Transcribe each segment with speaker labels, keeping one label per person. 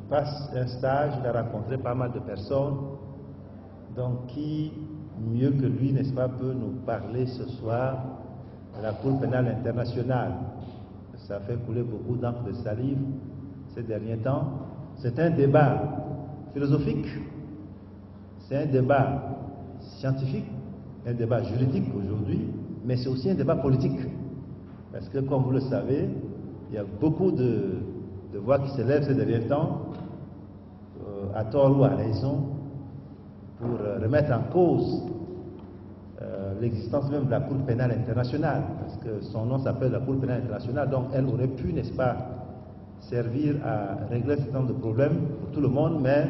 Speaker 1: passe un stage, il a rencontré pas mal de personnes, donc qui, mieux que lui, n'est-ce pas, peut nous parler ce soir de la Cour pénale internationale. Ça fait couler beaucoup d'encre de salive ces derniers temps. C'est un débat philosophique, c'est un débat scientifique, un débat juridique aujourd'hui, mais c'est aussi un débat politique. Parce que, comme vous le savez, il y a beaucoup de voix qui s'élèvent ces derniers temps, à tort ou à raison, pour remettre en cause l'existence même de la Cour pénale internationale, parce que son nom s'appelle la Cour pénale internationale, donc elle aurait pu, n'est-ce pas, servir à régler un certain nombre de problèmes pour tout le monde, mais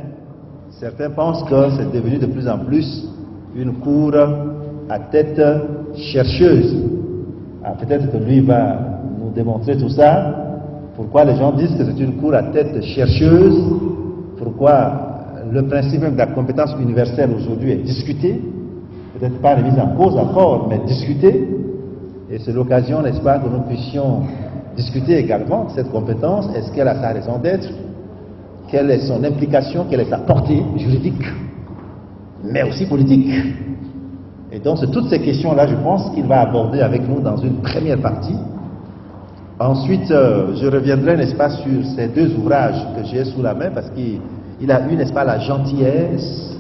Speaker 1: certains pensent que c'est devenu de plus en plus une cour à tête chercheuse. Peut-être que lui va nous démontrer tout ça, pourquoi les gens disent que c'est une cour à tête chercheuse, pourquoi le principe même de la compétence universelle aujourd'hui est discuté, peut-être pas remise en cause encore, mais discuté, et c'est l'occasion, n'est-ce pas, que nous puissions discuter également de cette compétence. Est-ce qu'elle a sa raison d'être? Quelle est son implication? Quelle est sa portée juridique, mais aussi politique? Et donc, c'est toutes ces questions-là, je pense, qu'il va aborder avec nous dans une première partie. Ensuite, je reviendrai, n'est-ce pas, sur ces deux ouvrages que j'ai sous la main, parce qu'il a eu, n'est-ce pas, la gentillesse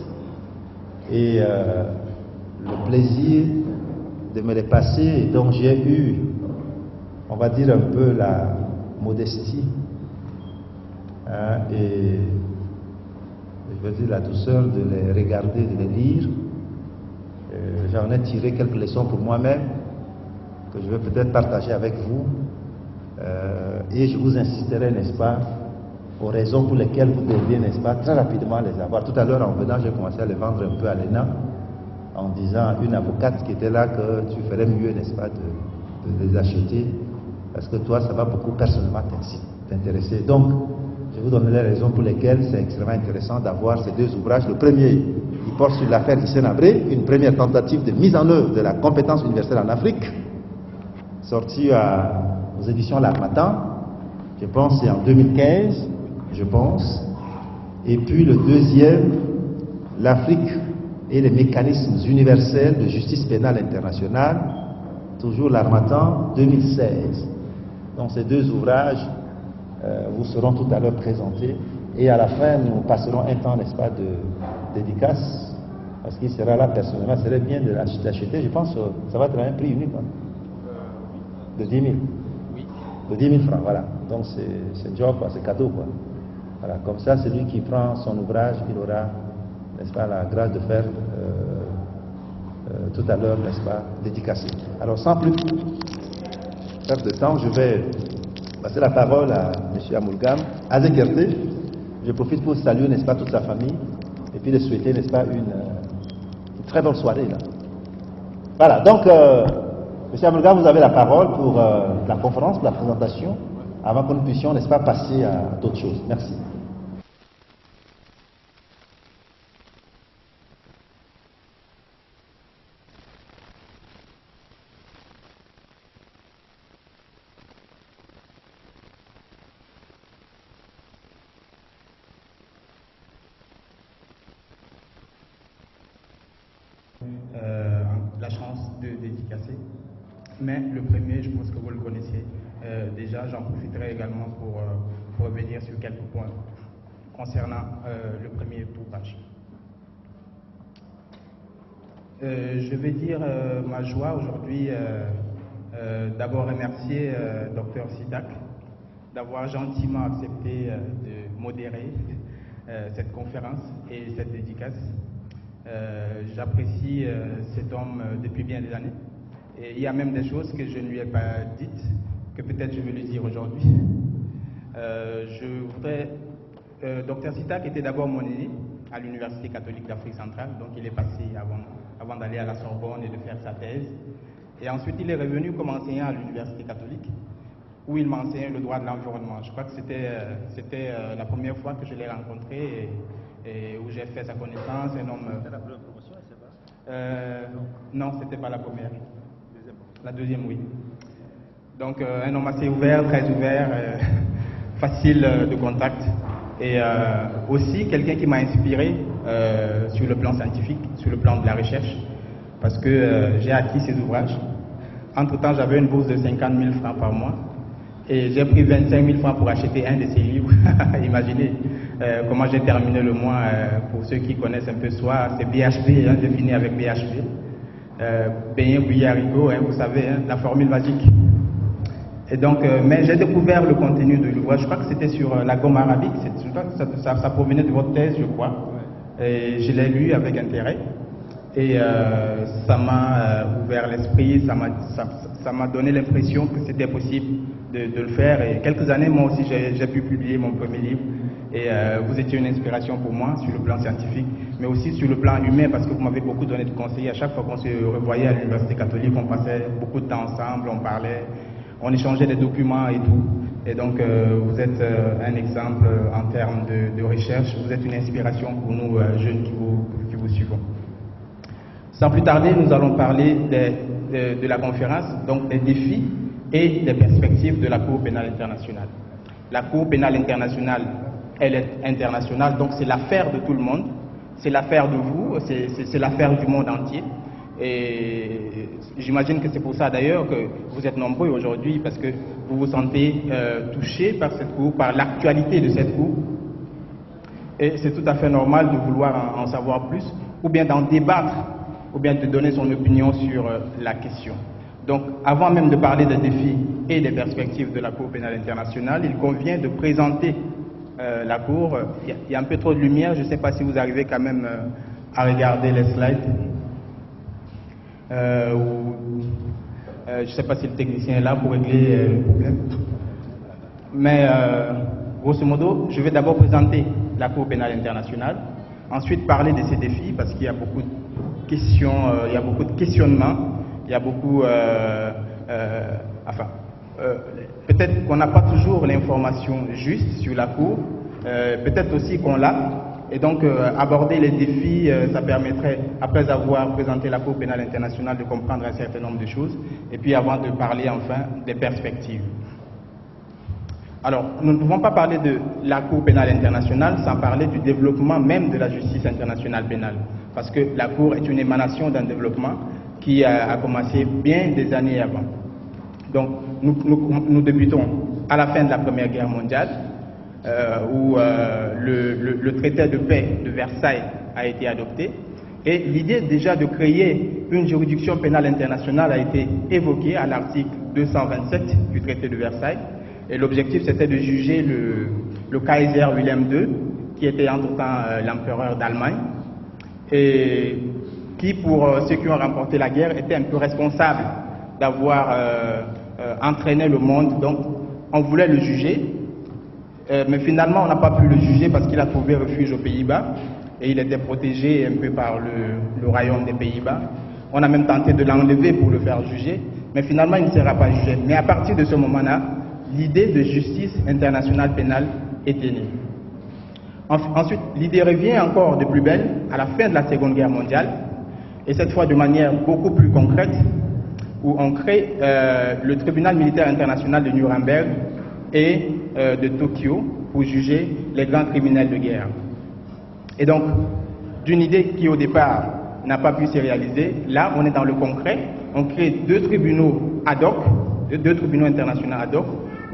Speaker 1: et le plaisir de me les passer, et donc j'ai eu, on va dire, un peu la modestie et je veux dire la douceur de les regarder, de les lire. J'en ai tiré quelques leçons pour moi-même que je vais peut-être partager avec vous, et je vous insisterai, n'est-ce pas, aux raisons pour lesquelles vous devriez, n'est-ce pas, très rapidement les avoir. Tout à l'heure, en venant, j'ai commencé à les vendre un peu à l'ENA, en disant à une avocate qui était là que tu ferais mieux, n'est-ce pas, de les acheter, parce que toi, ça va beaucoup personnellement t'intéresser. Donc, je vous donnerai les raisons pour lesquelles c'est extrêmement intéressant d'avoir ces deux ouvrages. Le premier, il porte sur l'affaire Hissène Habré, une première tentative de mise en œuvre de la compétence universelle en Afrique, sorti aux éditions L'Harmattan, je pense c'est en 2015, je pense. Et puis le deuxième, l'Afrique et les mécanismes universels de justice pénale internationale, toujours L'Harmattan, 2016. Donc ces deux ouvrages vous seront tout à l'heure présentés, et à la fin nous passerons un temps, n'est-ce pas, de dédicace, parce qu'il sera là personnellement. Il serait bien de l'acheter, je pense que ça va être un prix unique, de 10 000. Oui. De 10 000 francs, voilà. Donc c'est job, c'est cadeau, quoi. Voilà, comme ça, celui qui prend son ouvrage, il aura, n'est-ce pas, la grâce de faire tout à l'heure, n'est-ce pas, dédicacé. Alors, sans plus perdre de temps, je vais passer la parole à M. Amoulgam Azekerte. Je profite pour saluer, n'est-ce pas, toute sa famille, et puis de souhaiter, n'est-ce pas, une très bonne soirée, là. Voilà, donc, M. Amoulgam, vous avez la parole pour la conférence, pour la présentation, avant que nous puissions, n'est-ce pas, passer à d'autres choses. Merci.
Speaker 2: La chance de dédicacer, mais le premier, je pense que vous le connaissez déjà. J'en profiterai également pour revenir sur quelques points concernant le premier ouvrage. Je vais dire ma joie aujourd'hui, d'abord remercier Dr Sidak d'avoir gentiment accepté de modérer cette conférence et cette dédicace. J'apprécie cet homme depuis bien des années, et il y a même des choses que je ne lui ai pas dites, que peut-être je vais lui dire aujourd'hui. Dr Sidak était d'abord mon aîné à l'Université catholique d'Afrique centrale, donc il est passé avant d'aller à la Sorbonne et de faire sa thèse, et ensuite il est revenu comme enseignant à l'Université catholique, où il m'a enseigné le droit de l'environnement. Je crois que c'était la première fois que je l'ai rencontré, et où j'ai fait sa connaissance. Un homme. C'était la première promotion, c'est pas non, c'était pas la première. La deuxième, oui. Donc un homme assez ouvert, très ouvert, facile de contact. et aussi quelqu'un qui m'a inspiré sur le plan scientifique, sur le plan de la recherche, parce que j'ai acquis ses ouvrages. Entre-temps, j'avais une bourse de 50 000 francs par mois et j'ai pris 25 000 francs pour acheter un de ses livres. Imaginez comment j'ai terminé le mois. Pour ceux qui connaissent un peu SOA, c'est BHB, hein, j'ai fini avec BHB. Beignet, bouillie, haricot, hein, vous savez, hein, la formule magique. Et donc, mais j'ai découvert le contenu de l'ouvrage. Je crois que c'était sur la gomme arabique. Je crois que ça provenait de votre thèse, je crois. Et je l'ai lu avec intérêt. Et ça m'a ouvert l'esprit, ça m'a donné l'impression que c'était possible de le faire. Et quelques années, moi aussi, j'ai pu publier mon premier livre. Et vous étiez une inspiration pour moi sur le plan scientifique, mais aussi sur le plan humain, parce que vous m'avez beaucoup donné de conseils. À chaque fois qu'on se revoyait à l'Université catholique, on passait beaucoup de temps ensemble, on parlait, on échangeait des documents et tout. Et donc, vous êtes un exemple en termes de recherche. Vous êtes une inspiration pour nous, jeunes qui vous suivons. Sans plus tarder, nous allons parler de la conférence, donc des défis et des perspectives de la Cour pénale internationale. La Cour pénale internationale, elle est internationale, donc c'est l'affaire de tout le monde, c'est l'affaire de vous, c'est l'affaire du monde entier. Et j'imagine que c'est pour ça d'ailleurs que vous êtes nombreux aujourd'hui, parce que vous vous sentez touchés par cette Cour, par l'actualité de cette Cour. Et c'est tout à fait normal de vouloir en savoir plus, ou bien d'en débattre, ou bien de donner son opinion sur la question. Donc, avant même de parler des défis et des perspectives de la Cour pénale internationale, il convient de présenter la Cour. Il y a un peu trop de lumière, je ne sais pas si vous arrivez quand même à regarder les slides. Je ne sais pas si le technicien est là pour régler le problème. Mais grosso modo, je vais d'abord présenter la Cour pénale internationale, ensuite parler de ses défis, parce qu'il y a beaucoup de questions, il y a beaucoup de questionnements, il y a beaucoup... peut-être qu'on n'a pas toujours l'information juste sur la Cour, peut-être aussi qu'on l'a, et donc aborder les défis, ça permettrait, après avoir présenté la Cour pénale internationale, de comprendre un certain nombre de choses, et puis avant de parler enfin des perspectives. Alors, nous ne pouvons pas parler de la Cour pénale internationale sans parler du développement même de la justice internationale pénale, parce que la Cour est une émanation d'un développement qui a commencé bien des années avant. Donc, nous débutons à la fin de la Première Guerre mondiale, où le traité de paix de Versailles a été adopté, et l'idée déjà de créer une juridiction pénale internationale a été évoquée à l'article 227 du traité de Versailles, et l'objectif c'était de juger le Kaiser Wilhelm II, qui était entre-temps l'empereur d'Allemagne, et qui, pour ceux qui ont remporté la guerre, était un peu responsable d'avoir entraîné le monde. Donc, on voulait le juger, mais finalement, on n'a pas pu le juger parce qu'il a trouvé refuge aux Pays-Bas et il était protégé un peu par le royaume des Pays-Bas. On a même tenté de l'enlever pour le faire juger, mais finalement, il ne sera pas jugé. Mais à partir de ce moment-là, l'idée de justice internationale pénale était née. Ensuite, l'idée revient encore de plus belle à la fin de la Seconde Guerre mondiale, et cette fois de manière beaucoup plus concrète, où on crée le tribunal militaire international de Nuremberg et de Tokyo pour juger les grands criminels de guerre. Et donc, d'une idée qui au départ n'a pas pu se réaliser, là on est dans le concret, on crée deux tribunaux ad hoc, deux tribunaux internationaux ad hoc,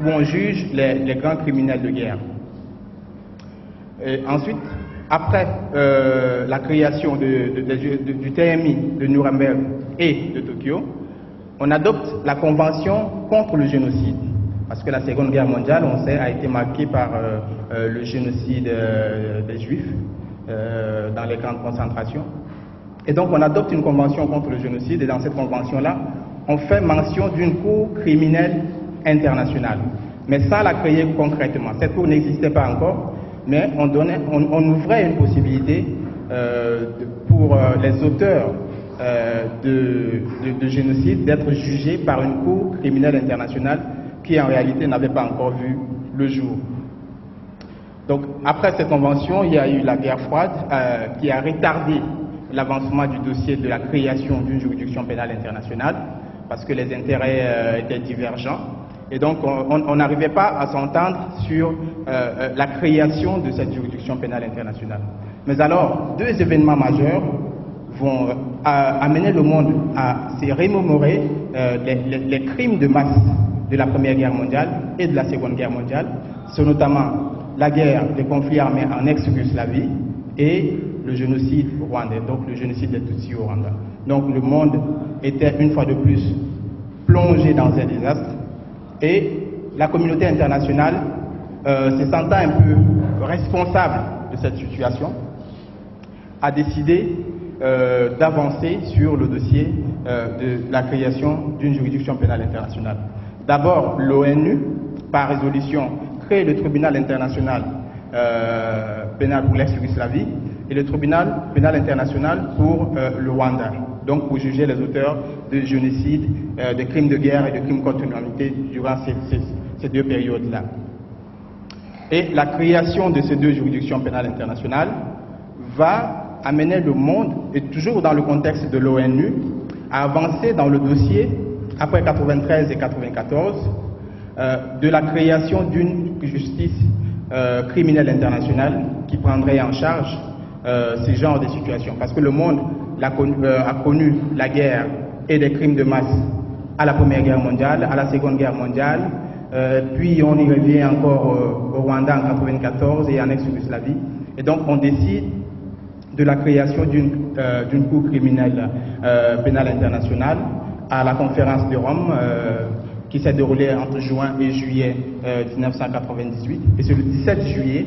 Speaker 2: où on juge les grands criminels de guerre. Et ensuite, après la création du TMI de Nuremberg et de Tokyo, on adopte la Convention contre le génocide. Parce que la Seconde Guerre mondiale, on sait, a été marquée par le génocide des Juifs dans les camps de concentration. Et donc on adopte une convention contre le génocide, et dans cette convention-là, on fait mention d'une cour criminelle internationale, mais sans la créer concrètement. Cette cour n'existait pas encore, mais on ouvrait une possibilité pour les auteurs de génocide d'être jugés par une cour criminelle internationale qui en réalité n'avait pas encore vu le jour. Donc après cette convention, il y a eu la guerre froide qui a retardé l'avancement du dossier de la création d'une juridiction pénale internationale parce que les intérêts étaient divergents. Et donc, on n'arrivait pas à s'entendre sur la création de cette juridiction pénale internationale. Mais alors, deux événements majeurs vont amener le monde à se remémorer les crimes de masse de la Première Guerre mondiale et de la Seconde Guerre mondiale. C'est notamment la guerre des conflits armés en ex-Yougoslavie et le génocide rwandais, donc le génocide des Tutsis au Rwanda. Donc le monde était une fois de plus plongé dans un désastre et la communauté internationale, se sentant un peu responsable de cette situation, a décidé d'avancer sur le dossier de la création d'une juridiction pénale internationale. D'abord, l'ONU, par résolution, crée le tribunal international pénal pour l'ex-Yougoslavie et le tribunal pénal international pour le Rwanda, donc pour juger les auteurs de génocide, de crimes de guerre et de crimes contre l'humanité durant ces deux périodes-là. Et la création de ces deux juridictions pénales internationales va amener le monde, et toujours dans le contexte de l'ONU, à avancer dans le dossier, après 93 et 94, de la création d'une justice criminelle internationale qui prendrait en charge ce genre de situations. Parce que le monde a connu la guerre et des crimes de masse à la Première Guerre mondiale, à la Seconde Guerre mondiale, puis on y revient encore au Rwanda en 94 et en ex-Yougoslavie. Et donc on décide de la création d'une cour criminelle pénale internationale à la conférence de Rome qui s'est déroulée entre juin et juillet 1998. Et c'est le 17 juillet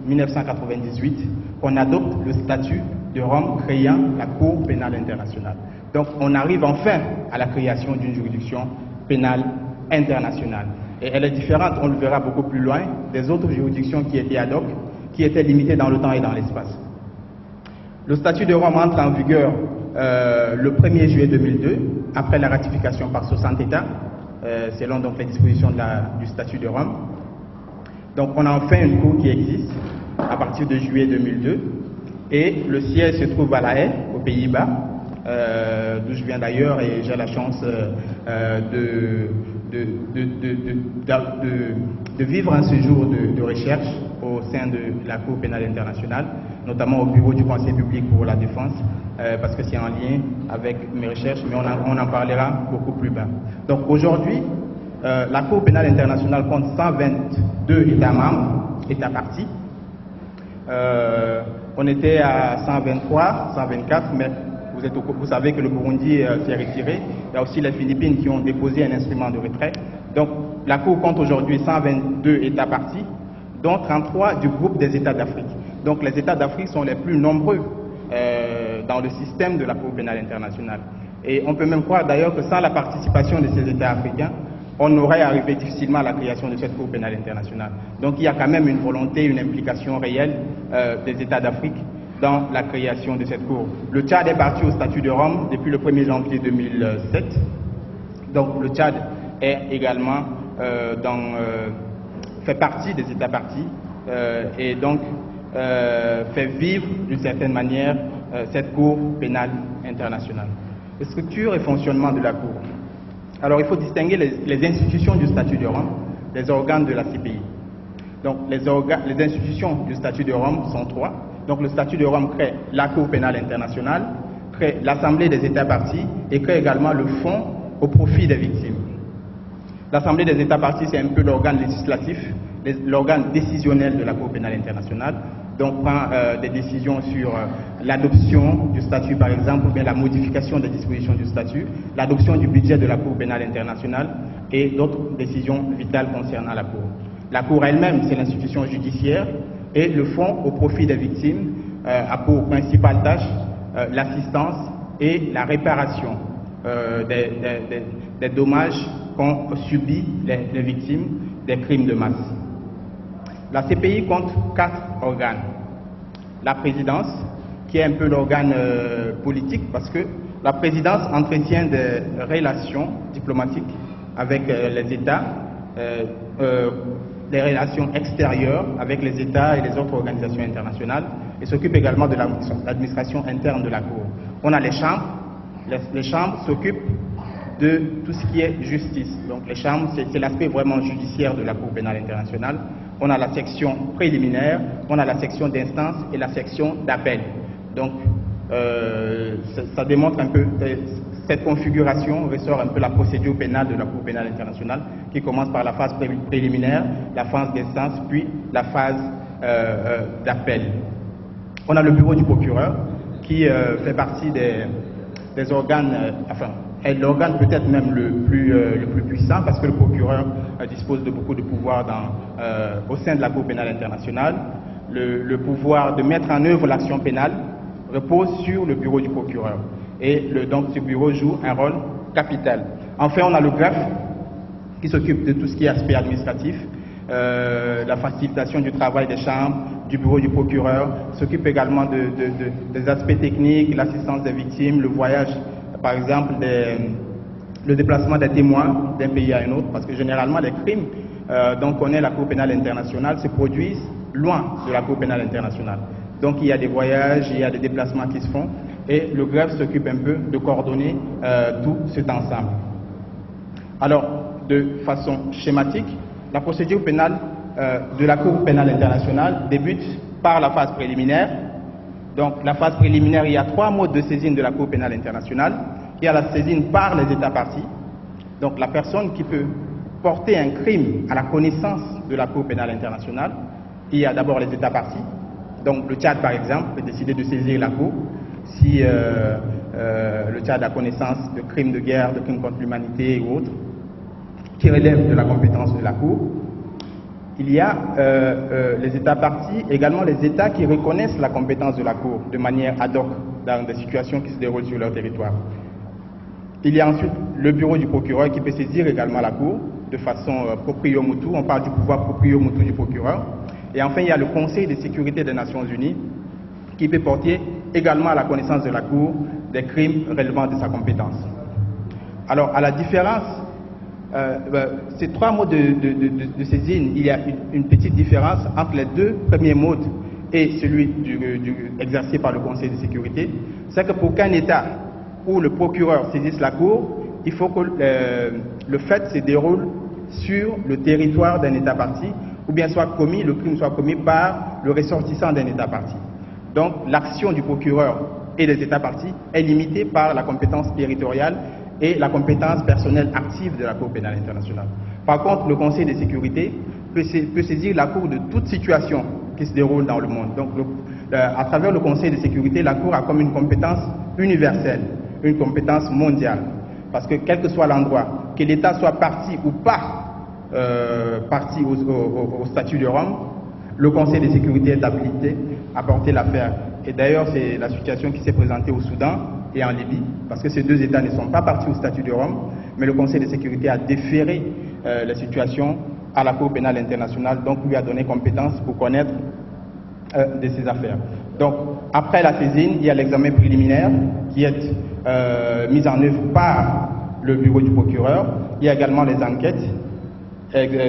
Speaker 2: 1998 qu'on adopte le statut de Rome créant la Cour pénale internationale. Donc on arrive enfin à la création d'une juridiction pénale internationale. Et elle est différente, on le verra beaucoup plus loin, des autres juridictions qui étaient ad hoc, qui étaient limitées dans le temps et dans l'espace. Le statut de Rome entre en vigueur le 1er juillet 2002, après la ratification par 60 États, selon donc les dispositions du statut de Rome. Donc on a enfin une cour qui existe à partir de juillet 2002 et le siège se trouve à La Haye, aux Pays-Bas, d'où je viens d'ailleurs, et j'ai la chance de vivre un séjour de recherche au sein de la Cour pénale internationale, notamment au bureau du Conseil public pour la défense, parce que c'est en lien avec mes recherches, mais on en parlera beaucoup plus bas. Donc aujourd'hui, la Cour pénale internationale compte 122 États membres, États parties. On était à 123, 124, mais vous savez que le Burundi s'est retiré. Il y a aussi les Philippines qui ont déposé un instrument de retrait. Donc la Cour compte aujourd'hui 122 États parties, dont 33 du groupe des États d'Afrique. Donc les États d'Afrique sont les plus nombreux dans le système de la Cour pénale internationale. Et on peut même croire d'ailleurs que sans la participation de ces États africains, on aurait arrivé difficilement à la création de cette Cour pénale internationale. Donc il y a quand même une volonté, une implication réelle des États d'Afrique dans la création de cette Cour. Le Tchad est parti au statut de Rome depuis le 1er janvier 2007. Donc le Tchad est également fait partie des États partis et donc fait vivre d'une certaine manière cette Cour pénale internationale. Les structures et fonctionnement de la Cour. Alors il faut distinguer les institutions du statut de Rome, les organes de la CPI. Donc les institutions du statut de Rome sont trois. Donc le statut de Rome crée la Cour pénale internationale, crée l'Assemblée des États partis et crée également le Fonds au profit des victimes. L'Assemblée des États partis, c'est un peu l'organe législatif, l'organe décisionnel de la Cour pénale internationale. Donc prend des décisions sur l'adoption du statut par exemple, ou bien la modification des dispositions du statut, l'adoption du budget de la Cour pénale internationale et d'autres décisions vitales concernant la Cour. La Cour elle-même, c'est l'institution judiciaire et le Fonds au profit des victimes a pour principale tâche l'assistance et la réparation des dommages qu'ont subis les victimes des crimes de masse. La CPI compte 4 organes. La présidence, qui est un peu l'organe politique, parce que la présidence entretient des relations diplomatiques avec les États, des relations extérieures avec les États et les autres organisations internationales, et s'occupe également de l'administration interne de la Cour. On a les chambres. Les chambres s'occupent de tout ce qui est justice. Donc les chambres, c'est l'aspect vraiment judiciaire de la Cour pénale internationale. On a la section préliminaire, on a la section d'instance et la section d'appel. Donc ça démontre un peu, cette configuration ressort un peu la procédure pénale de la Cour pénale internationale qui commence par la phase préliminaire, la phase d'instance, puis la phase d'appel. On a le bureau du procureur qui fait partie des organes, enfin, est l'organe peut-être même le plus puissant parce que le procureur dispose de beaucoup de pouvoirs au sein de la Cour pénale internationale. Le pouvoir de mettre en œuvre l'action pénale repose sur le bureau du procureur. Et donc ce bureau joue un rôle capital. Enfin, on a le greffe qui s'occupe de tout ce qui est aspect administratif, la facilitation du travail des chambres, du bureau du procureur, s'occupe également des aspects techniques, l'assistance des victimes, le voyage, par exemple, le déplacement des témoins d'un pays à un autre, parce que généralement les crimes dont connaît la Cour pénale internationale se produisent loin de la Cour pénale internationale. Donc il y a des voyages, il y a des déplacements qui se font, et le greffe s'occupe un peu de coordonner tout cet ensemble. Alors, de façon schématique, la procédure pénale de la Cour pénale internationale débute par la phase préliminaire. Donc la phase préliminaire, il y a 3 modes de saisine de la Cour pénale internationale. Il y a la saisine par les États parties. Donc la personne qui peut porter un crime à la connaissance de la Cour pénale internationale, il y a d'abord les États parties. Donc le Tchad, par exemple, peut décider de saisir la Cour si le Tchad a connaissance de crimes de guerre, de crimes contre l'humanité ou autres, qui relèvent de la compétence de la Cour. Il y a les États parties, également les États qui reconnaissent la compétence de la Cour de manière ad hoc dans des situations qui se déroulent sur leur territoire. Il y a ensuite le bureau du procureur qui peut saisir également la Cour de façon proprio motu. On parle du pouvoir proprio motu du procureur. Et enfin, il y a le Conseil de sécurité des Nations Unies qui peut porter également à la connaissance de la Cour des crimes relevant de sa compétence. Alors, à la différence, ces 3 modes de saisine, il y a une petite différence entre les 2 premiers modes et celui exercé par le Conseil de sécurité. C'est que pour qu'un État où le procureur saisisse la Cour, il faut que le fait se déroule sur le territoire d'un État parti, ou bien le crime soit commis par le ressortissant d'un État parti. Donc l'action du procureur et des États partis est limitée par la compétence territoriale et la compétence personnelle active de la Cour pénale internationale. Par contre, le Conseil de sécurité peut saisir la Cour de toute situation qui se déroule dans le monde. Donc à travers le Conseil de sécurité, la Cour a comme une compétence universelle, une compétence mondiale. Parce que quel que soit l'endroit, que l'État soit parti ou pas parti au statut de Rome, le Conseil de sécurité est habilité à porter l'affaire. Et d'ailleurs, c'est la situation qui s'est présentée au Soudan et en Libye, parce que ces 2 États ne sont pas partis au statut de Rome, mais le Conseil de sécurité a déféré la situation à la Cour pénale internationale, donc lui a donné compétence pour connaître de ces affaires. Donc, après la saisine, il y a l'examen préliminaire qui est mis en œuvre par le bureau du procureur. Il y a également les enquêtes,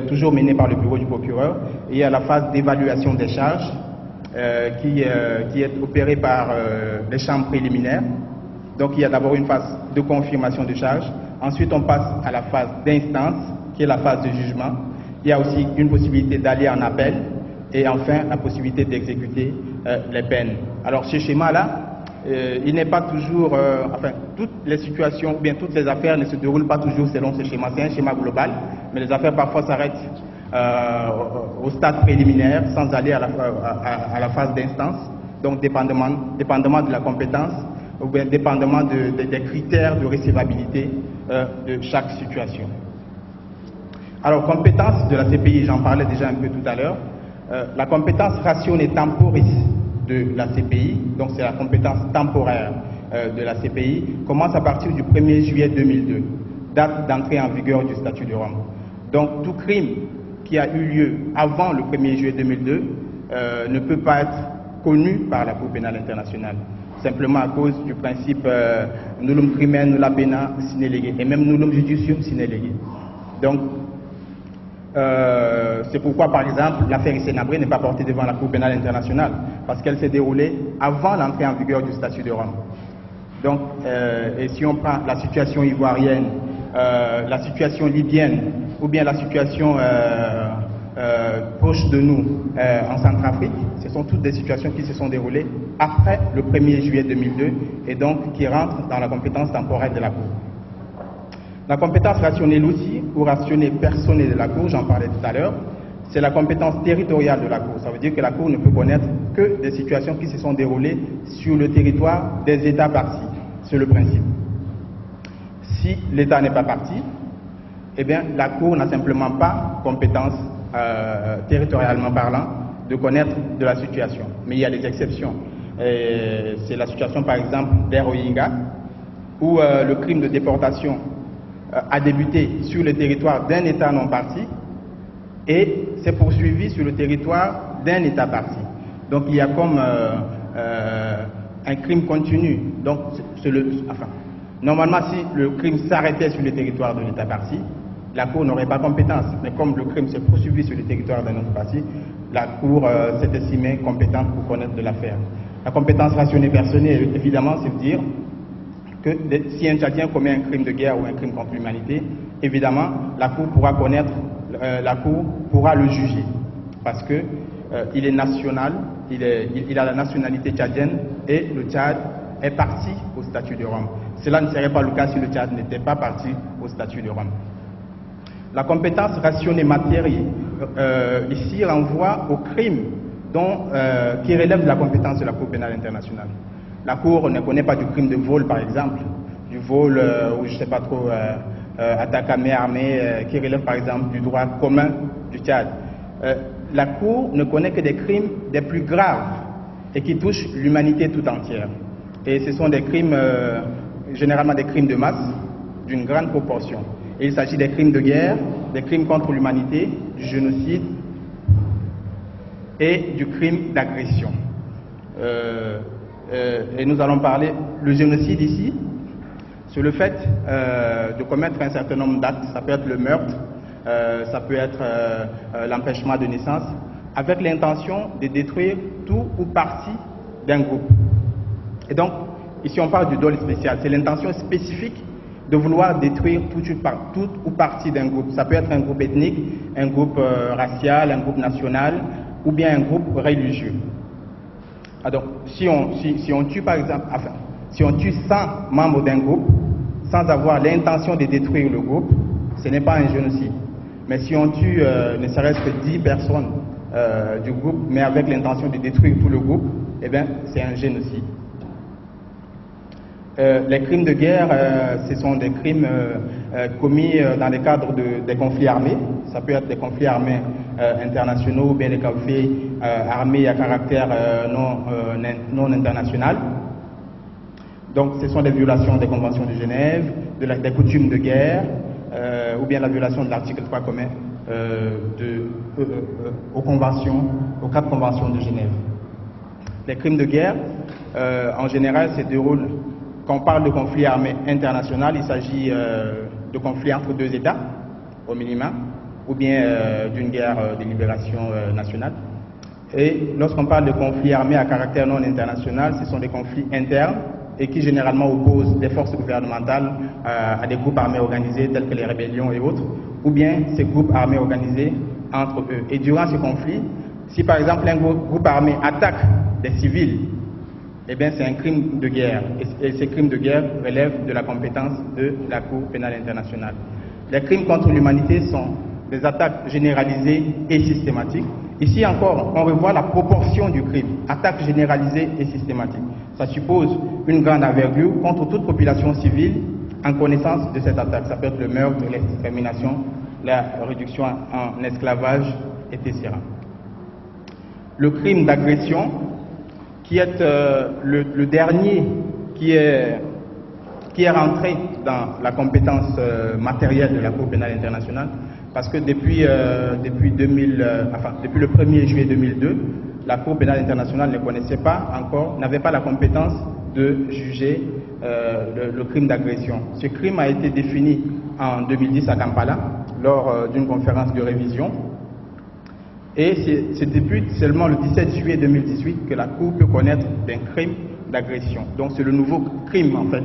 Speaker 2: toujours menées par le bureau du procureur. Et il y a la phase d'évaluation des charges qui est opérée par les chambres préliminaires. Donc, il y a d'abord une phase de confirmation de charges. Ensuite, on passe à la phase d'instance, qui est la phase de jugement. Il y a aussi une possibilité d'aller en appel. Et enfin, la possibilité d'exécuter les peines. Alors, ce schéma-là, il n'est pas toujours, enfin, toutes les situations, ou bien toutes les affaires ne se déroulent pas toujours selon ce schéma. C'est un schéma global, mais les affaires parfois s'arrêtent au stade préliminaire sans aller à la phase d'instance. Donc, dépendamment de la compétence, ou bien dépendamment des critères de recevabilité de chaque situation. Alors, compétence de la CPI, j'en parlais déjà un peu tout à l'heure. La compétence rationnée temporis de la CPI, donc c'est la compétence temporaire de la CPI, commence à partir du 1er juillet 2002, date d'entrée en vigueur du statut de Rome. Donc tout crime qui a eu lieu avant le 1er juillet 2002 ne peut pas être connu par la Cour pénale internationale, simplement à cause du principe nullum crimen nulla pena sine lege, et même nullum judicium sine lege. Donc c'est pourquoi, par exemple, l'affaire Hissène-Habré n'est pas portée devant la Cour pénale internationale, parce qu'elle s'est déroulée avant l'entrée en vigueur du statut de Rome. Donc, et si on prend la situation ivoirienne la situation libyenne ou bien la situation proche de nous en Centrafrique, ce sont toutes des situations qui se sont déroulées après le 1er juillet 2002 et donc qui rentrent dans la compétence temporelle de la Cour. La compétence rationnelle aussi, ou rationnelle personnelle de la Cour, j'en parlais tout à l'heure, c'est la compétence territoriale de la Cour. Ça veut dire que la Cour ne peut connaître que des situations qui se sont déroulées sur le territoire des États partis. C'est le principe. Si l'État n'est pas parti, eh bien, la Cour n'a simplement pas compétence, territorialement parlant, de connaître de la situation. Mais il y a des exceptions. C'est la situation, par exemple, des Rohingyas, où le crime de déportation a débuté sur le territoire d'un État non parti et s'est poursuivi sur le territoire d'un État parti. Donc il y a comme un crime continu. Donc, normalement, si le crime s'arrêtait sur le territoire de l'État parti, la Cour n'aurait pas compétence. Mais comme le crime s'est poursuivi sur le territoire d'un autre parti, la Cour s'est estimée compétente pour connaître de l'affaire. La compétence rationnelle personnelle, évidemment, c'est dire que si un Tchadien commet un crime de guerre ou un crime contre l'humanité, évidemment, la Cour pourra connaître, la Cour pourra le juger. Parce que il est national, il a la nationalité tchadienne et le Tchad est parti au statut de Rome. Cela ne serait pas le cas si le Tchad n'était pas parti au statut de Rome. La compétence rationnelle matérielle ici renvoie au crime qui relève de la compétence de la Cour pénale internationale. La Cour ne connaît pas du crime de vol, par exemple, du vol ou je ne sais pas trop, attaque à main armée, qui relève par exemple du droit commun du Tchad. La Cour ne connaît que des crimes des plus graves et qui touchent l'humanité tout entière. Et ce sont des crimes, généralement des crimes de masse, d'une grande proportion. Et il s'agit des crimes de guerre, des crimes contre l'humanité, du génocide et du crime d'agression. Et nous allons parler, le génocide ici, c'est le fait de commettre un certain nombre d'actes, ça peut être le meurtre, ça peut être l'empêchement de naissance, avec l'intention de détruire tout ou partie d'un groupe. Et donc, ici on parle du dol spécial, c'est l'intention spécifique de vouloir détruire toute ou partie d'un groupe. Ça peut être un groupe ethnique, un groupe racial, un groupe national, ou bien un groupe religieux. Alors, si on tue par exemple, si on tue 100 membres d'un groupe, sans avoir l'intention de détruire le groupe, ce n'est pas un génocide. Mais si on tue ne serait-ce que 10 personnes du groupe, mais avec l'intention de détruire tout le groupe, eh bien, c'est un génocide. Les crimes de guerre, ce sont des crimes commis dans le cadre des conflits armés. Ça peut être des conflits armés internationaux ou bien des conflits armés à caractère non international. Donc, ce sont des violations des conventions de Genève, des coutumes de guerre, ou bien la violation de l'article 3 commun aux 4 conventions de Genève. Les crimes de guerre, en général, se déroulent. Quand on parle de conflit armé international, il s'agit de conflits entre deux États, au minimum, ou bien d'une guerre de libération nationale. Et lorsqu'on parle de conflits armés à caractère non international, ce sont des conflits internes et qui généralement opposent des forces gouvernementales à des groupes armés organisés tels que les rébellions et autres, ou bien ces groupes armés organisés entre eux. Et durant ce conflit, si par exemple un groupe armé attaque des civils, eh bien c'est un crime de guerre. Et ces crimes de guerre relèvent de la compétence de la Cour pénale internationale. Les crimes contre l'humanité sont des attaques généralisées et systématiques. Ici encore, on revoit la proportion du crime, attaque généralisée et systématique. Ça suppose une grande envergure contre toute population civile en connaissance de cette attaque. Ça peut être le meurtre, l'extermination, la réduction en esclavage, etc. Le crime d'agression, qui est le dernier qui est rentré dans la compétence matérielle de la Cour pénale internationale, parce que depuis le 1er juillet 2002, la Cour pénale internationale ne connaissait pas encore, n'avait pas la compétence de juger le crime d'agression. Ce crime a été défini en 2010 à Kampala, lors d'une conférence de révision. Et c'est depuis seulement le 17 juillet 2018 que la Cour peut connaître d'un crime d'agression. Donc c'est le nouveau crime en fait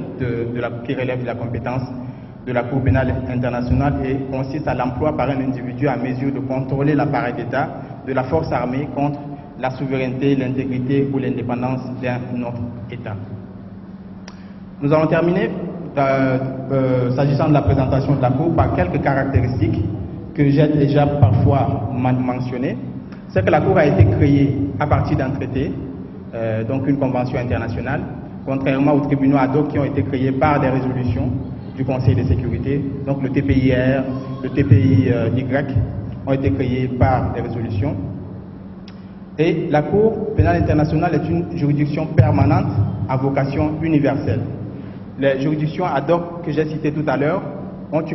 Speaker 2: qui relève de la compétence de la Cour pénale internationale et consiste à l'emploi par un individu à mesure de contrôler l'appareil d'État de la force armée contre la souveraineté, l'intégrité ou l'indépendance d'un autre État. Nous allons terminer, s'agissant de la présentation de la Cour, par quelques caractéristiques que j'ai déjà parfois mentionnées. C'est que la Cour a été créée à partir d'un traité, donc une convention internationale, contrairement aux tribunaux ad hoc qui ont été créés par des résolutions du Conseil de sécurité. Donc le TPIR, le TPIY ont été créés par des résolutions. Et la Cour pénale internationale est une juridiction permanente à vocation universelle. Les juridictions ad hoc que j'ai citées tout à l'heure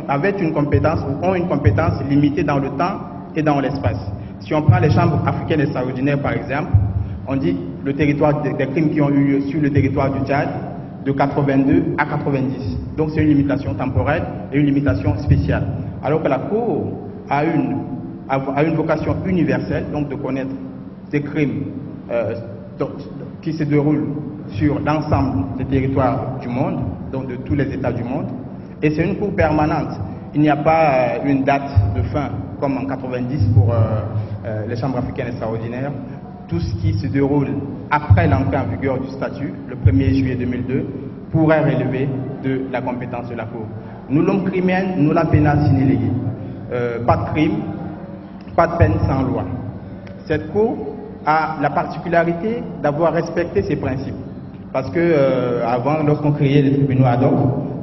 Speaker 2: avaient une compétence ou ont une compétence limitée dans le temps et dans l'espace. Si on prend les chambres africaines extraordinaires par exemple, on dit le territoire des crimes qui ont eu lieu sur le territoire du Tchad de 82 à 90. Donc c'est une limitation temporelle et une limitation spéciale. Alors que la Cour a une vocation universelle, donc de connaître des crimes qui se déroulent sur l'ensemble des territoires du monde, donc de tous les États du monde. Et c'est une Cour permanente. Il n'y a pas une date de fin comme en 90 pour les chambres africaines extraordinaires. Tout ce qui se déroule après l'entrée en vigueur du statut, le 1er juillet 2002, pourrait relever de la compétence de la Cour. Nullum crimen, nulla pena sine lege. Pas de crime, pas de peine sans loi. Cette Cour a la particularité d'avoir respecté ces principes. Parce que avant, lorsqu'on créait les tribunaux ad hoc,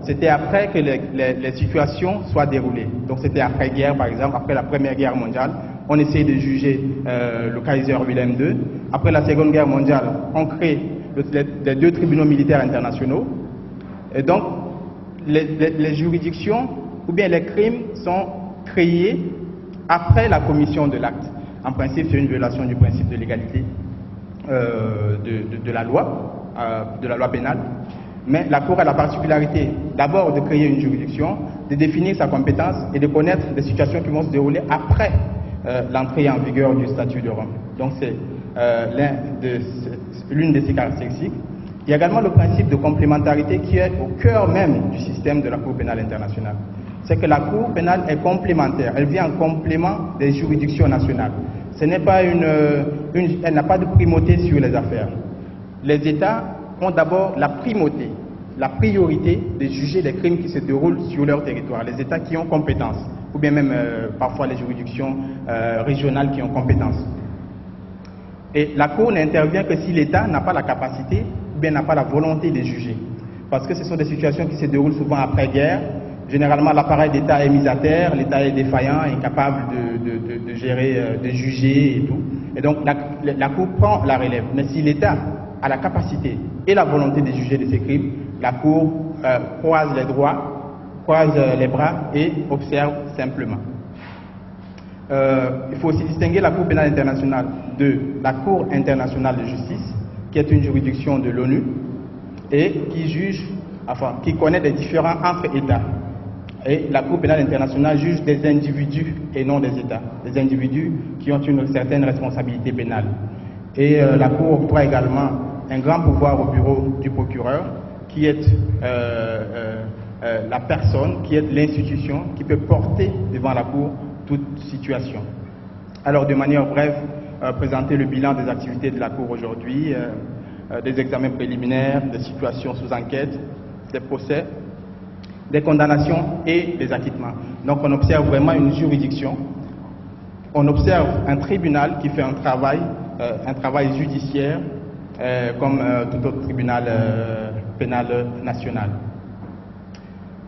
Speaker 2: c'était après que les situations soient déroulées. Donc c'était après-guerre, par exemple, après la Première Guerre mondiale, on essayait de juger le Kaiser Wilhelm II. Après la Seconde Guerre mondiale, on crée les deux tribunaux militaires internationaux. Et donc, les juridictions ou bien les crimes sont créés après la commission de l'acte. En principe, c'est une violation du principe de légalité de la loi pénale. Mais la Cour a la particularité d'abord de créer une juridiction, de définir sa compétence et de connaître des situations qui vont se dérouler après l'entrée en vigueur du statut de Rome. Donc c'est l'une de ces caractéristiques. Il y a également le principe de complémentarité qui est au cœur même du système de la Cour pénale internationale. C'est que la Cour pénale est complémentaire, elle vient en complément des juridictions nationales. Ce n'est pas elle n'a pas de primauté sur les affaires. Les États ont d'abord la primauté, la priorité de juger les crimes qui se déroulent sur leur territoire, les États qui ont compétence, ou bien même parfois les juridictions régionales qui ont compétence. Et la Cour n'intervient que si l'État n'a pas la capacité, ou bien n'a pas la volonté de juger. Parce que ce sont des situations qui se déroulent souvent après-guerre. Généralement, l'appareil d'État est mis à terre, l'État est défaillant, incapable de gérer, de juger et tout. Et donc, la Cour prend la relève. Mais si l'État a la capacité et la volonté de juger de ces crimes, la Cour croise les bras et observe simplement. Il faut aussi distinguer la Cour pénale internationale de la Cour internationale de justice, qui est une juridiction de l'ONU et qui connaît des différends entre États. Et la Cour pénale internationale juge des individus et non des États, des individus qui ont une certaine responsabilité pénale. Et la Cour octroie également un grand pouvoir au bureau du procureur, qui est la personne, qui est l'institution qui peut porter devant la Cour toute situation. Alors, de manière brève, présenter le bilan des activités de la Cour aujourd'hui, des examens préliminaires, des situations sous enquête, des procès, des condamnations et des acquittements. Donc on observe vraiment une juridiction, on observe un tribunal qui fait un travail judiciaire comme tout autre tribunal pénal national.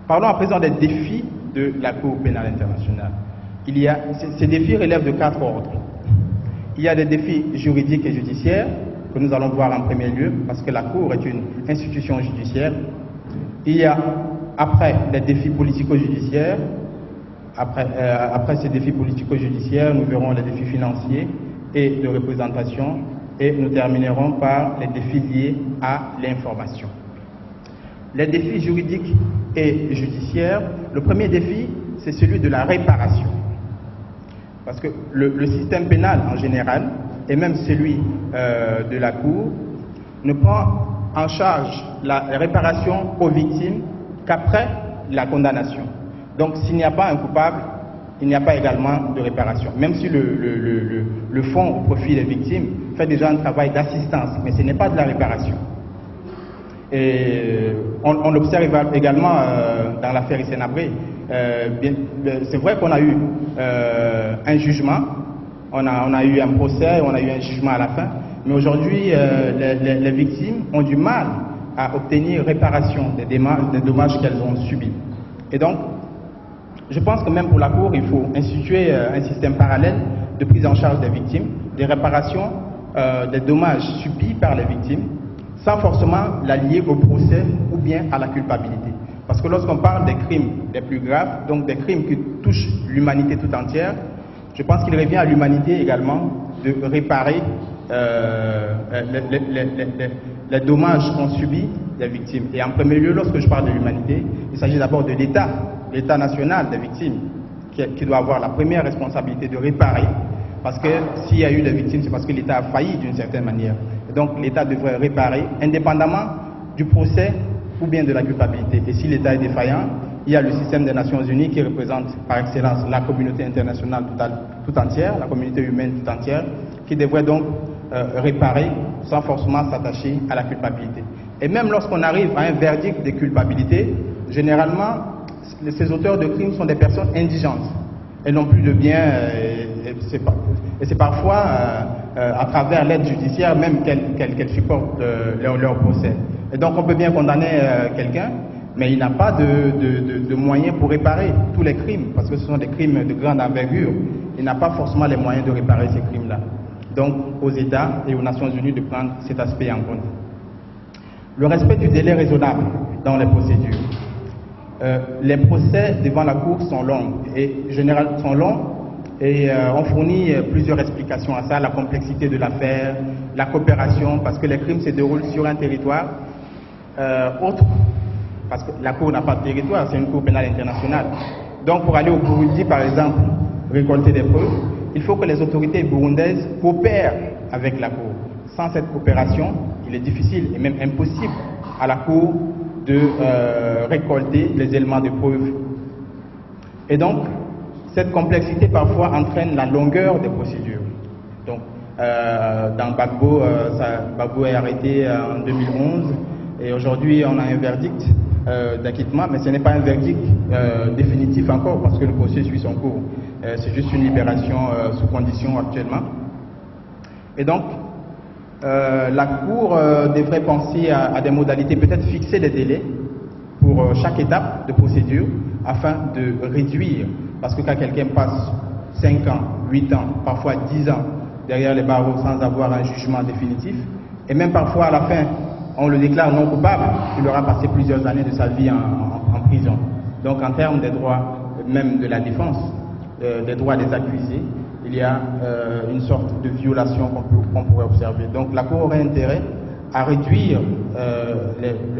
Speaker 2: Parlons à présent des défis de la Cour pénale internationale. Ces défis relèvent de 4 ordres. Il y a des défis juridiques et judiciaires que nous allons voir en premier lieu parce que la Cour est une institution judiciaire. Il y a après les défis politico-judiciaires. Après ces défis politico-judiciaires, nous verrons les défis financiers et de représentation et nous terminerons par les défis liés à l'information. Les défis juridiques et judiciaires, le premier défi, c'est celui de la réparation. Parce que le système pénal en général, et même celui de la Cour, ne prend en charge la réparation aux victimes qu'après la condamnation. Donc s'il n'y a pas un coupable, il n'y a pas également de réparation. Même si le fonds au profit des victimes fait déjà un travail d'assistance, mais ce n'est pas de la réparation. Et on l'observe également dans l'affaire Hissène-Habré. C'est vrai qu'on a eu un jugement, on a eu un procès, on a eu un jugement à la fin, mais aujourd'hui les victimes ont du mal à obtenir réparation des dommages qu'elles ont subis. Et donc, je pense que même pour la Cour, il faut instituer un système parallèle de prise en charge des victimes, des réparations des dommages subis par les victimes, sans forcément la lier au procès ou bien à la culpabilité. Parce que lorsqu'on parle des crimes les plus graves, donc des crimes qui touchent l'humanité tout entière, je pense qu'il revient à l'humanité également de réparer les dommages qu'ont subis les victimes. Et en premier lieu, lorsque je parle de l'humanité, il s'agit d'abord de l'État, l'État national des victimes, qui doit avoir la première responsabilité de réparer. Parce que s'il y a eu des victimes, c'est parce que l'État a failli d'une certaine manière. Et donc l'État devrait réparer, indépendamment du procès ou bien de la culpabilité. Et si l'État est défaillant, il y a le système des Nations Unies qui représente par excellence la communauté internationale tout entière, la communauté humaine tout entière, qui devrait donc réparer sans forcément s'attacher à la culpabilité. Et même lorsqu'on arrive à un verdict de culpabilité, généralement, ces auteurs de crimes sont des personnes indigentes et n'ont plus de biens. Et c'est parfois à travers l'aide judiciaire même qu'elles supportent leur procès. Et donc on peut bien condamner quelqu'un, mais il n'a pas de moyens pour réparer tous les crimes, parce que ce sont des crimes de grande envergure. Il n'a pas forcément les moyens de réparer ces crimes-là. Donc aux États et aux Nations Unies de prendre cet aspect en compte. Le respect du délai raisonnable dans les procédures. Les procès devant la Cour sont longs, et on fournit plusieurs explications à ça, la complexité de l'affaire, la coopération, parce que les crimes se déroulent sur un territoire autre, parce que la Cour n'a pas de territoire, c'est une Cour pénale internationale. Donc pour aller au Burundi, par exemple, récolter des preuves, il faut que les autorités burundaises coopèrent avec la Cour. Sans cette coopération, il est difficile et même impossible à la Cour de récolter les éléments de preuve. Et donc, cette complexité parfois entraîne la longueur des procédures. Donc, dans Gbagbo, Gbagbo est arrêté en 2011 et aujourd'hui on a un verdict d'acquittement, mais ce n'est pas un verdict définitif encore parce que le procès suit son cours. C'est juste une libération sous condition actuellement. Et donc, la Cour devrait penser à des modalités, peut-être fixer des délais pour chaque étape de procédure afin de réduire, parce que quand quelqu'un passe 5 ans, 8 ans, parfois 10 ans derrière les barreaux sans avoir un jugement définitif, et même parfois à la fin on le déclare non coupable, il aura passé plusieurs années de sa vie en prison. Donc en termes des droits même de la défense, des droits des accusés, il y a une sorte de violation qu'on pourrait observer. Donc la Cour aurait intérêt à réduire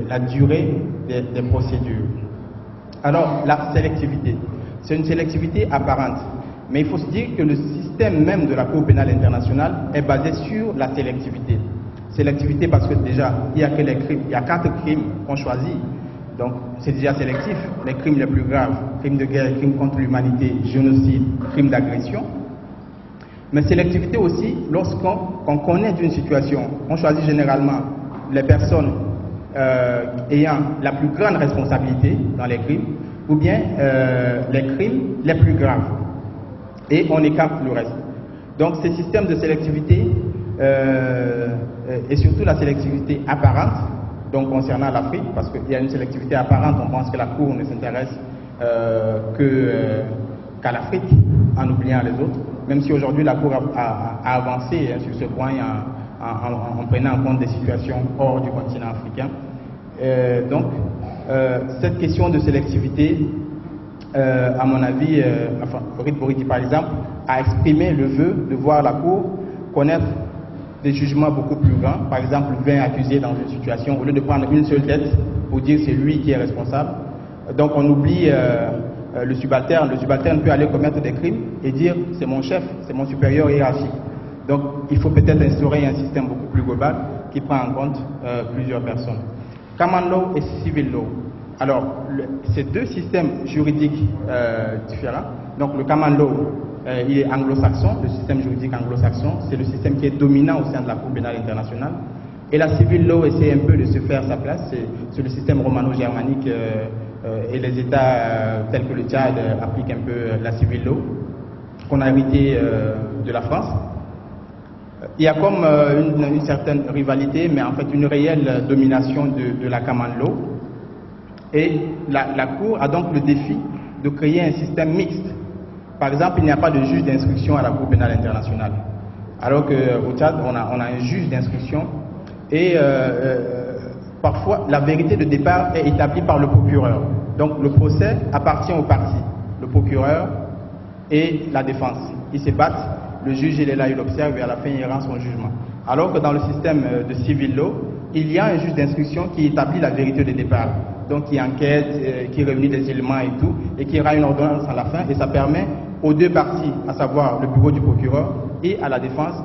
Speaker 2: la durée des procédures. Alors la sélectivité, c'est une sélectivité apparente, mais il faut se dire que le système même de la Cour pénale internationale est basé sur la sélectivité. Sélectivité parce que déjà, il y a que les crimes, il y a 4 crimes qu'on choisit. Donc c'est déjà sélectif, les crimes les plus graves, crimes de guerre, crimes contre l'humanité, génocide, crimes d'agression. Mais sélectivité aussi, lorsqu'on connaît d'une situation, on choisit généralement les personnes ayant la plus grande responsabilité dans les crimes, ou bien les crimes les plus graves. Et on écarte le reste. Donc ces systèmes de sélectivité, et surtout la sélectivité apparente, donc concernant l'Afrique, parce qu'il y a une sélectivité apparente, on pense que la Cour ne s'intéresse qu'à l'Afrique, en oubliant les autres, même si aujourd'hui la Cour a avancé sur ce point en prenant en compte des situations hors du continent africain. Donc, cette question de sélectivité, à mon avis, Farid Bouridi par exemple, a exprimé le vœu de voir la Cour connaître des jugements beaucoup plus grands, par exemple 20 accusés dans une situation, au lieu de prendre une seule tête pour dire c'est lui qui est responsable. Donc on oublie le subalterne. Le subalterne peut aller commettre des crimes et dire c'est mon chef, c'est mon supérieur hiérarchique. Donc il faut peut-être instaurer un système beaucoup plus global qui prend en compte plusieurs personnes. Common law et civil law. Alors, ces deux systèmes juridiques différents, donc le common law, il est anglo-saxon, le système juridique anglo-saxon, c'est le système qui est dominant au sein de la Cour pénale internationale. Et la civil law essaie un peu de se faire sa place, c'est le système romano-germanique et les États tels que le Tchad appliquent un peu la civil law, qu'on a hérité de la France. Il y a comme une certaine rivalité, mais en fait une réelle domination de la common law. Et la Cour a donc le défi de créer un système mixte. Par exemple, il n'y a pas de juge d'instruction à la Cour pénale internationale. Alors qu'au Tchad, on a un juge d'instruction et parfois la vérité de départ est établie par le procureur. Donc le procès appartient aux parties, le procureur et la défense. Ils se battent, le juge il est là, il observe et à la fin il rend son jugement. Alors que dans le système de civil law, il y a un juge d'instruction qui établit la vérité de départ. Donc qui enquête, qui réunit des éléments et tout, et qui rend une ordonnance à la fin, et ça permet aux deux parties, à savoir le bureau du procureur et à la défense,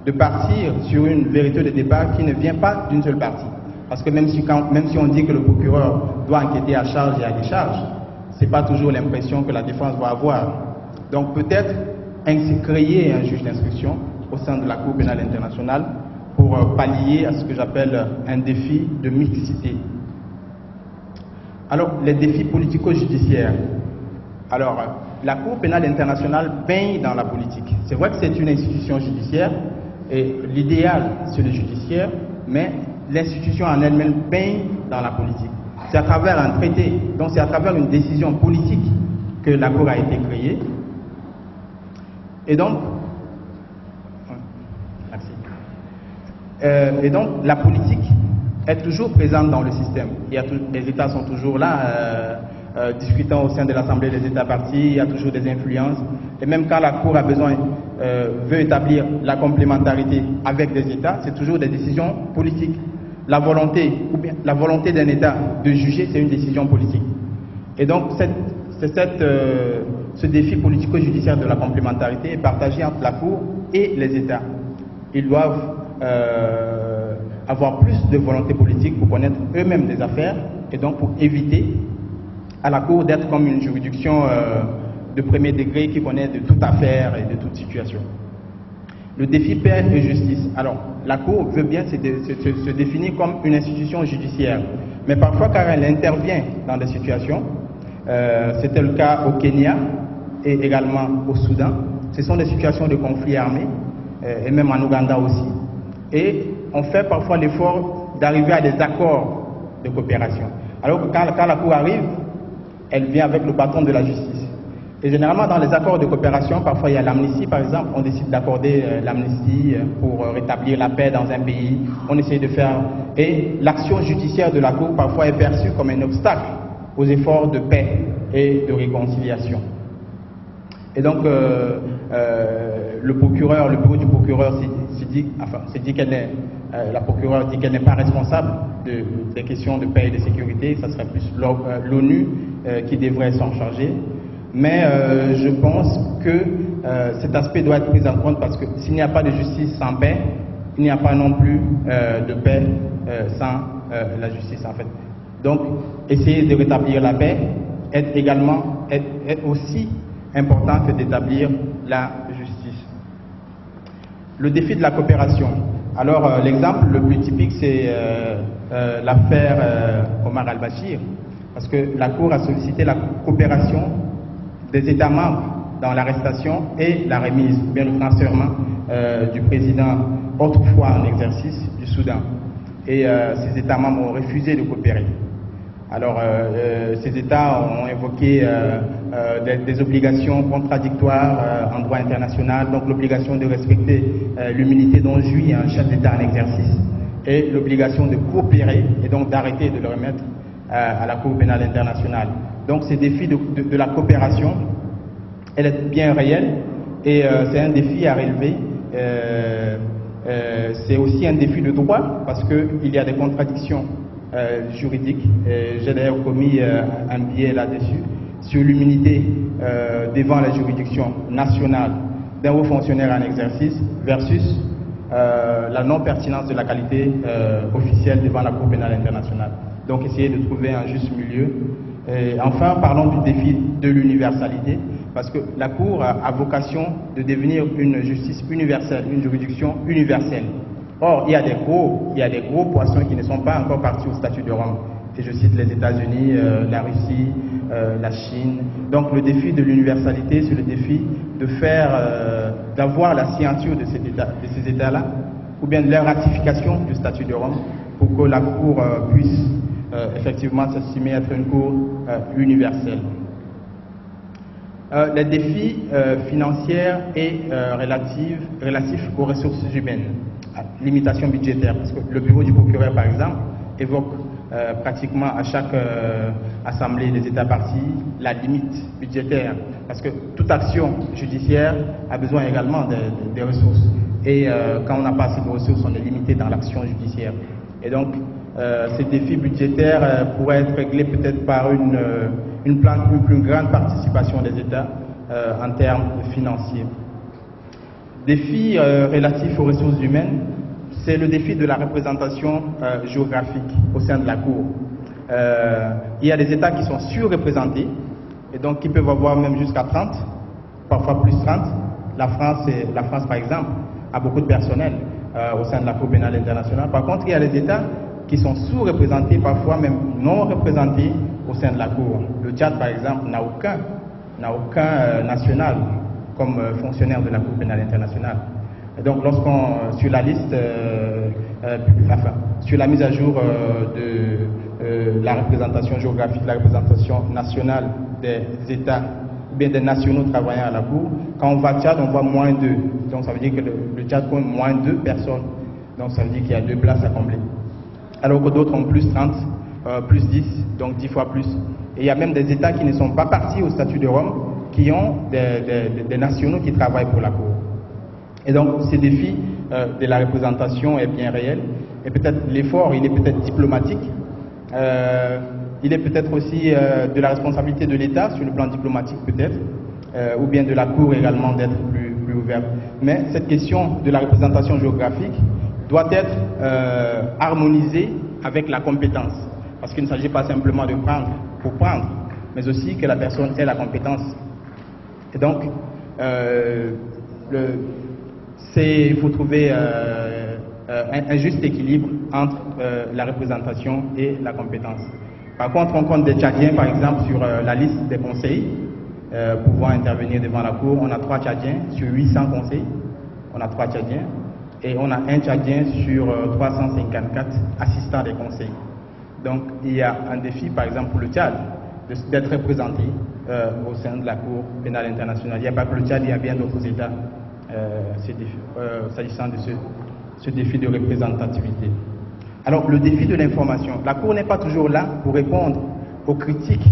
Speaker 2: de partir sur une vérité de départ qui ne vient pas d'une seule partie. Parce que même si on dit que le procureur doit enquêter à charge et à décharge, ce n'est pas toujours l'impression que la défense va avoir. Donc peut-être ainsi créer un juge d'instruction au sein de la Cour pénale internationale pour pallier à ce que j'appelle un défi de mixité. Alors, les défis politico-judiciaires. Alors, la Cour pénale internationale baigne dans la politique. C'est vrai que c'est une institution judiciaire, et l'idéal, c'est le judiciaire, mais l'institution en elle-même baigne dans la politique. C'est à travers un traité, donc c'est à travers une décision politique que la Cour a été créée. Et donc, la politique est toujours présente dans le système. Les États sont toujours là, discutant au sein de l'Assemblée des États partis, il y a toujours des influences. Et même quand la Cour veut établir la complémentarité avec des États, c'est toujours des décisions politiques. La volonté d'un État de juger, c'est une décision politique. Et donc, ce défi politico-judiciaire de la complémentarité est partagé entre la Cour et les États. Ils doivent avoir plus de volonté politique pour connaître eux-mêmes des affaires et donc pour éviter à la Cour d'être comme une juridiction de premier degré qui connaît de toute affaire et de toute situation. Le défi paix et justice. Alors, la Cour veut bien se définir comme une institution judiciaire, mais parfois quand elle intervient dans des situations, c'était le cas au Kenya et également au Soudan, ce sont des situations de conflits armés, et même en Ouganda aussi. Et on fait parfois l'effort d'arriver à des accords de coopération. Alors que quand la Cour arrive, elle vient avec le bâton de la justice. Et généralement, dans les accords de coopération, parfois il y a l'amnistie, par exemple. On décide d'accorder l'amnistie pour rétablir la paix dans un pays. On essaie de faire... Et l'action judiciaire de la Cour, parfois, est perçue comme un obstacle aux efforts de paix et de réconciliation. Et donc, le bureau du procureur la procureure dit qu'elle n'est pas responsable des questions de paix et de sécurité, ça serait plus l'ONU qui devrait s'en charger. Mais je pense que cet aspect doit être pris en compte parce que s'il n'y a pas de justice sans paix, il n'y a pas non plus de paix sans la justice en fait. Donc, essayer de rétablir la paix est aussi important que d'établir la justice. Le défi de la coopération. Alors, l'exemple le plus typique, c'est l'affaire Omar al-Bashir, parce que la Cour a sollicité la coopération des États membres dans l'arrestation et la remise, ou bien le transfèrement du président autrefois en exercice du Soudan. Et ces États membres ont refusé de coopérer. Alors, ces États ont évoqué des obligations contradictoires en droit international, donc l'obligation de respecter l'immunité dont jouit un chef d'État en exercice et l'obligation de coopérer et donc d'arrêter de le remettre à la Cour pénale internationale. Donc, ces défis de la coopération, elle est bien réelle et c'est un défi à relever. C'est aussi un défi de droit parce qu'il y a des contradictions juridiques. J'ai d'ailleurs commis un billet là-dessus sur l'immunité devant la juridiction nationale d'un haut fonctionnaire en exercice versus la non-pertinence de la qualité officielle devant la Cour pénale internationale. Donc essayer de trouver un juste milieu. Et enfin, parlons du défi de l'universalité, parce que la Cour a vocation de devenir une justice universelle, une juridiction universelle. Or, il y a des gros poissons qui ne sont pas encore partis au statut de Rome. Et je cite les États-Unis, la Russie, la Chine. Donc le défi de l'universalité, c'est le défi de d'avoir la signature de ces États-là, ou bien de leur ratification du statut de Rome, pour que la Cour puisse effectivement s'estimer être une Cour universelle. Les défis financiers et relatifs aux ressources humaines, limitation budgétaire, parce que le bureau du procureur, par exemple, évoque pratiquement à chaque assemblée des États partis la limite budgétaire, parce que toute action judiciaire a besoin également des ressources. Et quand on n'a pas assez de ressources, on est limité dans l'action judiciaire. Et donc, ces défis budgétaires pourraient être réglés peut-être par une plus grande participation des États en termes financiers. Défi relatif aux ressources humaines, c'est le défi de la représentation géographique au sein de la Cour. Il y a des États qui sont surreprésentés et donc qui peuvent avoir même jusqu'à 30, parfois plus 30. La France, par exemple, a beaucoup de personnel au sein de la Cour pénale internationale. Par contre, il y a des États qui sont sous-représentés, parfois même non représentés au sein de la Cour. Le Tchad, par exemple, n'a aucun national comme fonctionnaire de la Cour pénale internationale. Et donc, sur la liste, sur la mise à jour de la représentation géographique, la représentation nationale des États ou bien des nationaux travaillant à la Cour, quand on va au Tchad, on voit moins 2. Donc, ça veut dire que le Tchad compte moins 2 personnes. Donc, ça veut dire qu'il y a 2 places à combler. Alors que d'autres ont plus 30, plus 10, donc 10 fois plus. Et il y a même des États qui ne sont pas partis au statut de Rome, qui ont des nationaux qui travaillent pour la Cour. Et donc, ce défi de la représentation est bien réel. Et peut-être l'effort, il est peut-être diplomatique. Il est peut-être aussi de la responsabilité de l'État, sur le plan diplomatique peut-être, ou bien de la Cour également d'être plus ouverte. Mais cette question de la représentation géographique doit être harmonisée avec la compétence. Parce qu'il ne s'agit pas simplement de prendre pour prendre, mais aussi que la personne ait la compétence. Et donc, il faut trouver un juste équilibre entre la représentation et la compétence. Par contre, on compte des Tchadiens, par exemple, sur la liste des conseils pouvant intervenir devant la Cour. On a 3 Tchadiens sur 800 conseils. On a 3 Tchadiens. Et on a un Tchadien sur 354 assistants des conseils. Donc, il y a un défi, par exemple, pour le Tchad, d'être représenté au sein de la Cour pénale internationale. Il n'y a pas que le Tchad, il y a bien d'autres États s'agissant de ce défi de représentativité. Alors, le défi de l'information. La Cour n'est pas toujours là pour répondre aux critiques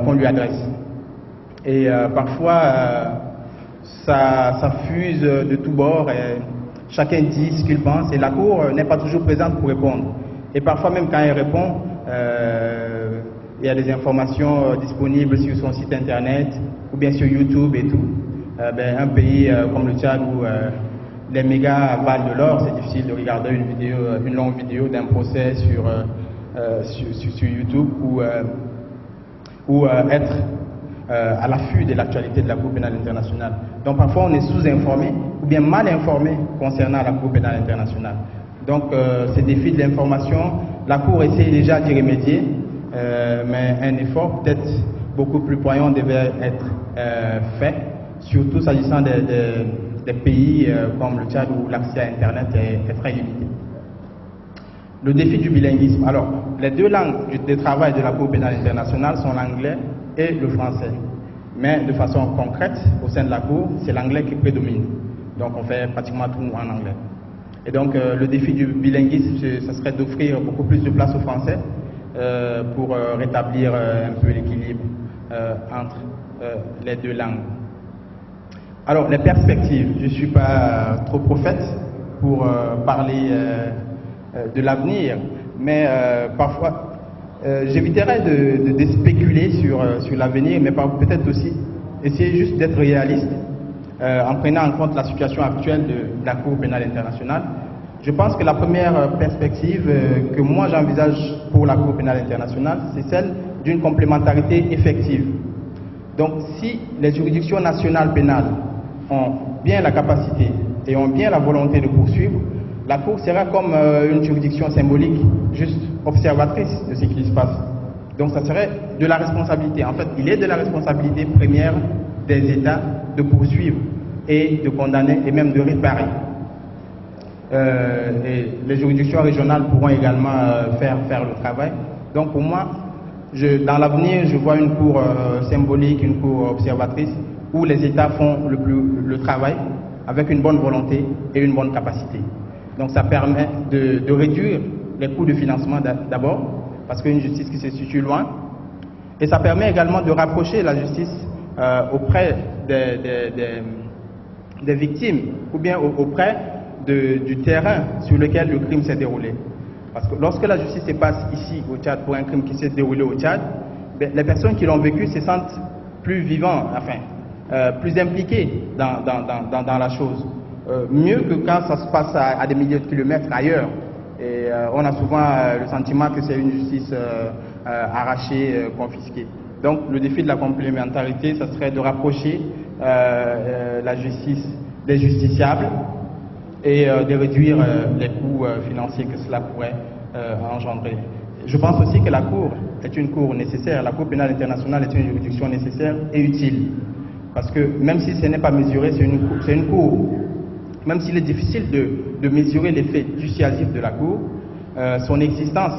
Speaker 2: qu'on lui adresse. Et parfois, ça fuse de tous bords. Et chacun dit ce qu'il pense et la Cour n'est pas toujours présente pour répondre. Et parfois, même quand elle répond, il y a des informations disponibles sur son site internet ou bien sur YouTube et tout. Un pays comme le Tchad où les mégas valent de l'or, c'est difficile de regarder une longue vidéo d'un procès sur YouTube ou être à l'affût de l'actualité de la Cour pénale internationale. Donc parfois on est sous-informé ou bien mal informé concernant la Cour pénale internationale. Donc ces défis de l'information, la Cour essaie déjà d'y remédier, mais un effort peut-être beaucoup plus poignant devait être fait, surtout s'agissant des pays comme le Tchad où l'accès à Internet est très limité. Le défi du bilinguisme. Alors, les 2 langues de travail de la Cour pénale internationale sont l'anglais et le français. Mais de façon concrète, au sein de la Cour, c'est l'anglais qui prédomine. Donc on fait pratiquement tout en anglais. Et donc le défi du bilinguisme, ce serait d'offrir beaucoup plus de place aux Français pour rétablir un peu l'équilibre entre les 2 langues. Alors, les perspectives. Je ne suis pas trop prophète pour parler de l'avenir, mais parfois, j'éviterais de spéculer sur l'avenir, mais peut-être aussi essayer juste d'être réaliste en prenant en compte la situation actuelle de la Cour pénale internationale. Je pense que la première perspective que moi j'envisage pour la Cour pénale internationale, c'est celle d'une complémentarité effective. Donc si les juridictions nationales pénales ont bien la capacité et ont bien la volonté de poursuivre, la Cour sera comme une juridiction symbolique, juste observatrice de ce qui se passe. Donc ça serait de la responsabilité. En fait, il est de la responsabilité première des États de poursuivre et de condamner et même de réparer. Et les juridictions régionales pourront également faire le travail. Donc pour moi, dans l'avenir, je vois une cour symbolique, une cour observatrice, où les États font le travail avec une bonne volonté et une bonne capacité. Donc ça permet de réduire les coûts de financement d'abord, parce qu'une justice qui se situe loin, et ça permet également de rapprocher la justice auprès des victimes, ou bien auprès du terrain sur lequel le crime s'est déroulé. Parce que lorsque la justice se passe ici au Tchad pour un crime qui s'est déroulé au Tchad, les personnes qui l'ont vécu se sentent plus vivants, enfin, plus impliquées dans la chose. Mieux que quand ça se passe à des milliers de kilomètres ailleurs. Et on a souvent le sentiment que c'est une justice arrachée, confisquée. Donc le défi de la complémentarité, ça serait de rapprocher la justice des justiciables et de réduire les coûts financiers que cela pourrait engendrer. Je pense aussi que la Cour est une cour nécessaire. La Cour pénale internationale est une juridiction nécessaire et utile. Parce que même si ce n'est pas mesuré, c'est une cour. Même s'il est difficile de mesurer l'effet dissuasif de la Cour, son existence,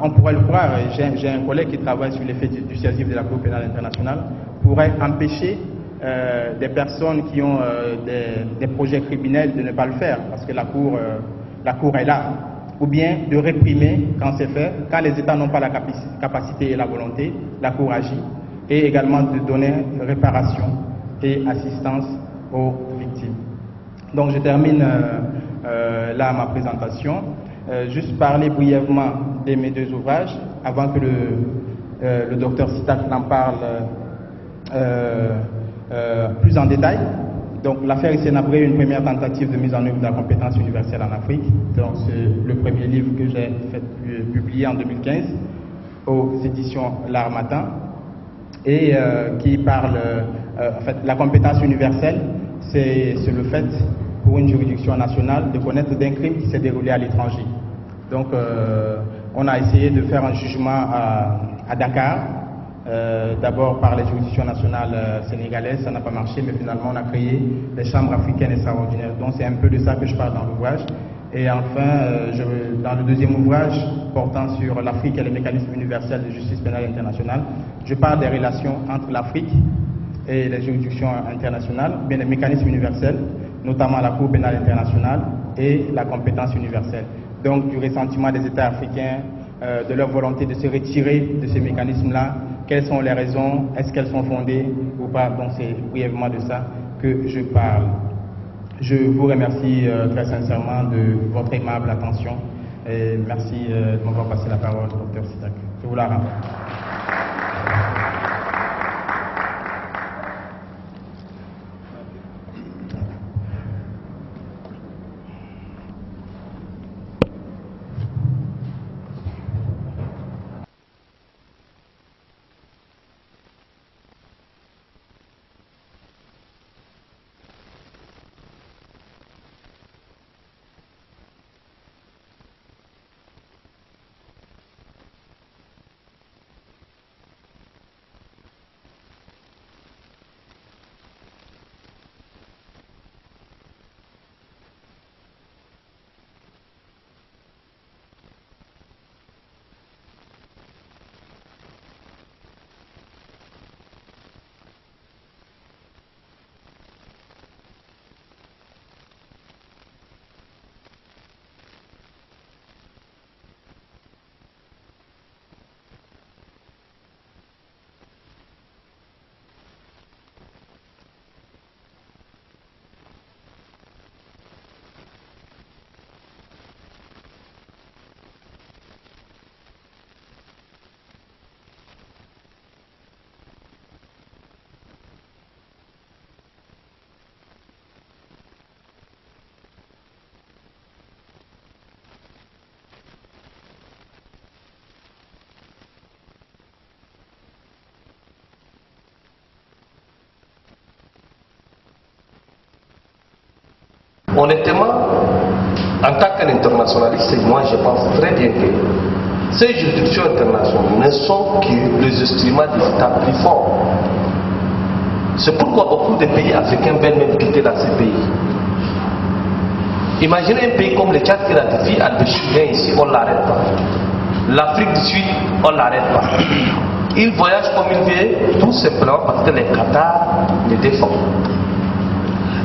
Speaker 2: on pourrait le croire, j'ai un collègue qui travaille sur l'effet dissuasif de la Cour pénale internationale, pourrait empêcher des personnes qui ont des projets criminels de ne pas le faire, parce que la Cour est là. Ou bien de réprimer quand c'est fait, quand les États n'ont pas la capacité et la volonté, la Cour agit, et également de donner réparation et assistance aux victimes. Donc je termine là ma présentation. Juste parler brièvement de mes deux ouvrages, avant que le docteur Sitak n'en parle plus en détail. Donc l'affaire Hissène-Habré, une première tentative de mise en œuvre de la compétence universelle en Afrique. Donc c'est le premier livre que j'ai publié en 2015 aux éditions L'Harmattan, et qui parle, en fait, la compétence universelle, c'est le fait pour une juridiction nationale de connaître d'un crime qui s'est déroulé à l'étranger. Donc on a essayé de faire un jugement à Dakar, d'abord par les juridictions nationales sénégalaises, ça n'a pas marché, mais finalement on a créé des chambres africaines extraordinaires. Donc c'est un peu de ça que je parle dans l'ouvrage. Et enfin, dans le deuxième ouvrage portant sur l'Afrique et les mécanismes universels de justice pénale internationale, je parle des relations entre l'Afrique et les juridictions internationales, bien les mécanismes universels, notamment la Cour pénale internationale et la compétence universelle. Donc du ressentiment des États africains, de leur volonté de se retirer de ces mécanismes-là, quelles sont les raisons, est-ce qu'elles sont fondées ou pas. Donc c'est brièvement de ça que je parle. Je vous remercie très sincèrement de votre aimable attention et merci de m'avoir passé la parole, Dr Sitak. Je vous la rends.
Speaker 3: honnêtement, en tant qu'internationaliste, moi je pense très bien que ces juridictions internationales ne sont que les instruments des États plus forts. C'est pourquoi beaucoup de pays africains veulent même quitter la CPI. Imaginez un pays comme le Tchad qui ratifie Al-Béchir vient ici, on ne l'arrête pas. L'Afrique du Sud, on ne l'arrête pas. Il voyage comme il veut, tout simplement parce que les Qatar les défendent.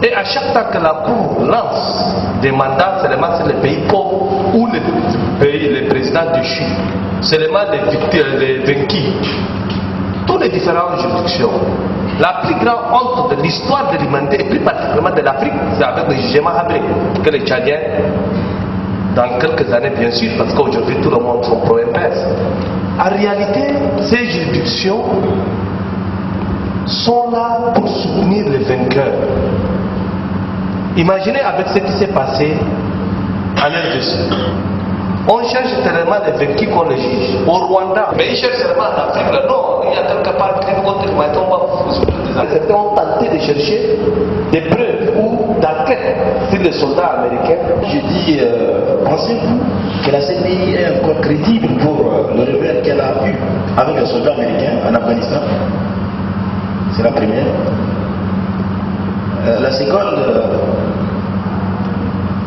Speaker 3: Et à chaque temps que la Cour lance des mandats, seulement c'est les pays pauvres ou les présidents déchus, seulement les vaincus. Toutes les différentes juridictions. La plus grande honte de l'histoire de l'humanité, et plus particulièrement de l'Afrique, c'est avec le jugement Habré, que les Tchadiens, dans quelques années bien sûr, parce qu'aujourd'hui tout le monde sont pro-impérialistes. En réalité, ces juridictions sont là pour soutenir les vainqueurs. Imaginez avec ce qui s'est passé en RDC. On cherche tellement les vaincus qu'on les juge. Au Rwanda, mais ils cherchent seulement en Afrique. Là. Non, il y a quelque part un crime contre l'humanité, on va vous soutenir des enquêtes. Certains ont tenté de chercher des preuves ou d'enquêtes sur les soldats américains.
Speaker 4: Je dis, pensez-vous que la CPI est encore crédible pour le revers qu'elle a eu avec les soldats américains en Afghanistan? C'est la première. La seconde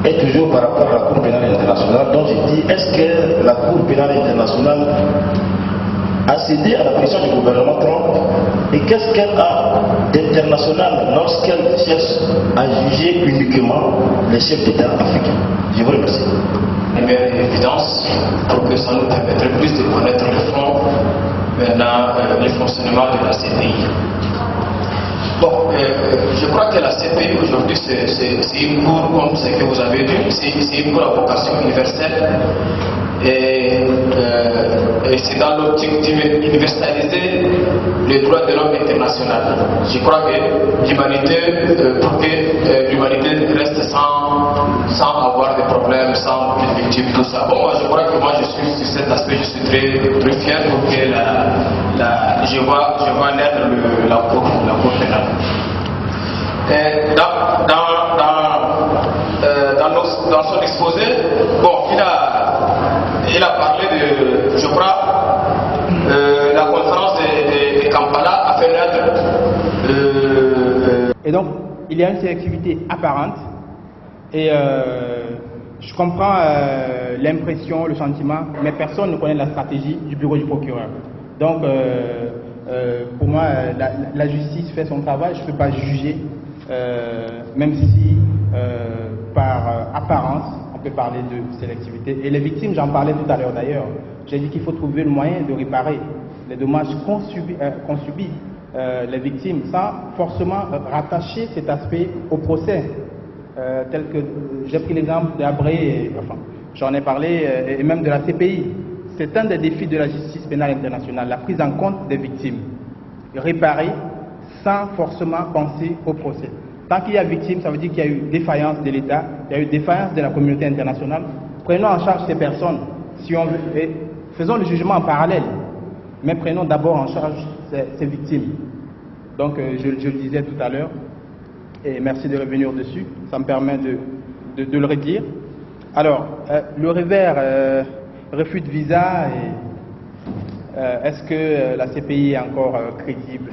Speaker 4: est toujours par rapport à la Cour pénale internationale. Donc je dis, est-ce que la Cour pénale internationale a cédé à la pression du gouvernement Trump? Et qu'est-ce qu'elle a d'international lorsqu'elle cherche à juger uniquement les chefs d'État africains? Je vous remercie.
Speaker 5: Une évidence pour que ça nous permettrait plus de connaître le fond, maintenant le fonctionnement de la CPI. Bon, je crois que la CPI aujourd'hui c'est une cour, comme ce que vous avez dit, c'est une cour à vocation universelle et c'est dans l'optique d'universaliser les droits de l'homme international. Je crois que l'humanité, pour que l'humanité reste sans avoir de problèmes, sans plus de victimes, tout ça. Bon, moi je crois que moi je suis sur cet aspect, je suis très fier pour que je vois naître la cour pénale. Dans son exposé, bon, il a parlé de, je crois, la conférence de Kampala a fait naître.
Speaker 2: Et donc, il y a une sélectivité apparente. Et je comprends l'impression, le sentiment, mais personne ne connaît la stratégie du bureau du procureur. Donc, pour moi, la justice fait son travail, je ne peux pas juger, même si par apparence, on peut parler de sélectivité. Et les victimes, j'en parlais tout à l'heure d'ailleurs, j'ai dit qu'il faut trouver le moyen de réparer les dommages qu'ont subi les victimes, sans forcément rattacher cet aspect au procès. Tel que j'ai pris l'exemple d'Abré, enfin, j'en ai parlé, et même de la CPI. C'est un des défis de la justice pénale internationale, la prise en compte des victimes. Réparer sans forcément penser au procès. Tant qu'il y a victime, ça veut dire qu'il y a eu défaillance de l'État, il y a eu défaillance de la communauté internationale. Prenons en charge ces personnes, si on veut, et faisons le jugement en parallèle, mais prenons d'abord en charge ces victimes. Donc, je le disais tout à l'heure, et merci de revenir dessus, ça me permet de le redire. Alors, le revers, refus de visa, est-ce que la CPI est encore crédible?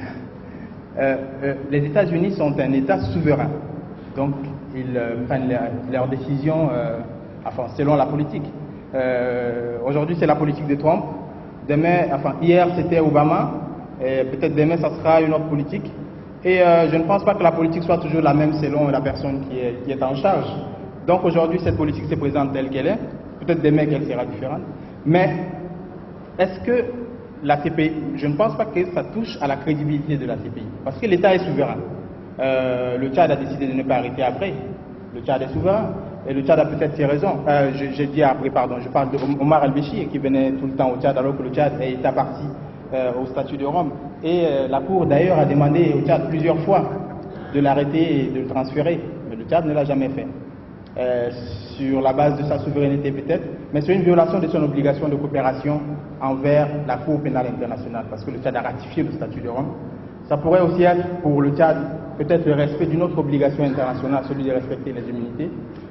Speaker 2: Les États-Unis sont un État souverain, donc ils prennent leurs décisions enfin, selon la politique. Aujourd'hui, c'est la politique de Trump. Demain, enfin, hier, c'était Obama, et peut-être demain, ça sera une autre politique. Et je ne pense pas que la politique soit toujours la même selon la personne qui est en charge. Donc aujourd'hui, cette politique se présente telle qu'elle est. Peut-être demain qu'elle sera différente. Mais est-ce que la CPI, je ne pense pas que ça touche à la crédibilité de la CPI. Parce que l'État est souverain. Le Tchad a décidé de ne pas arrêter après. Le Tchad est souverain. Et le Tchad a peut-être ses raisons. J'ai dit après, pardon, je parle d'Omar Al-Béchir qui venait tout le temps au Tchad alors que le Tchad est parti au statut de Rome. Et la Cour d'ailleurs a demandé au Tchad plusieurs fois de l'arrêter et de le transférer. Mais le Tchad ne l'a jamais fait. Sur la base de sa souveraineté peut-être, mais c'est une violation de son obligation de coopération envers la Cour pénale internationale, parce que le Tchad a ratifié le statut de Rome. Ça pourrait aussi être pour le Tchad peut-être le respect d'une autre obligation internationale, celui de respecter les immunités.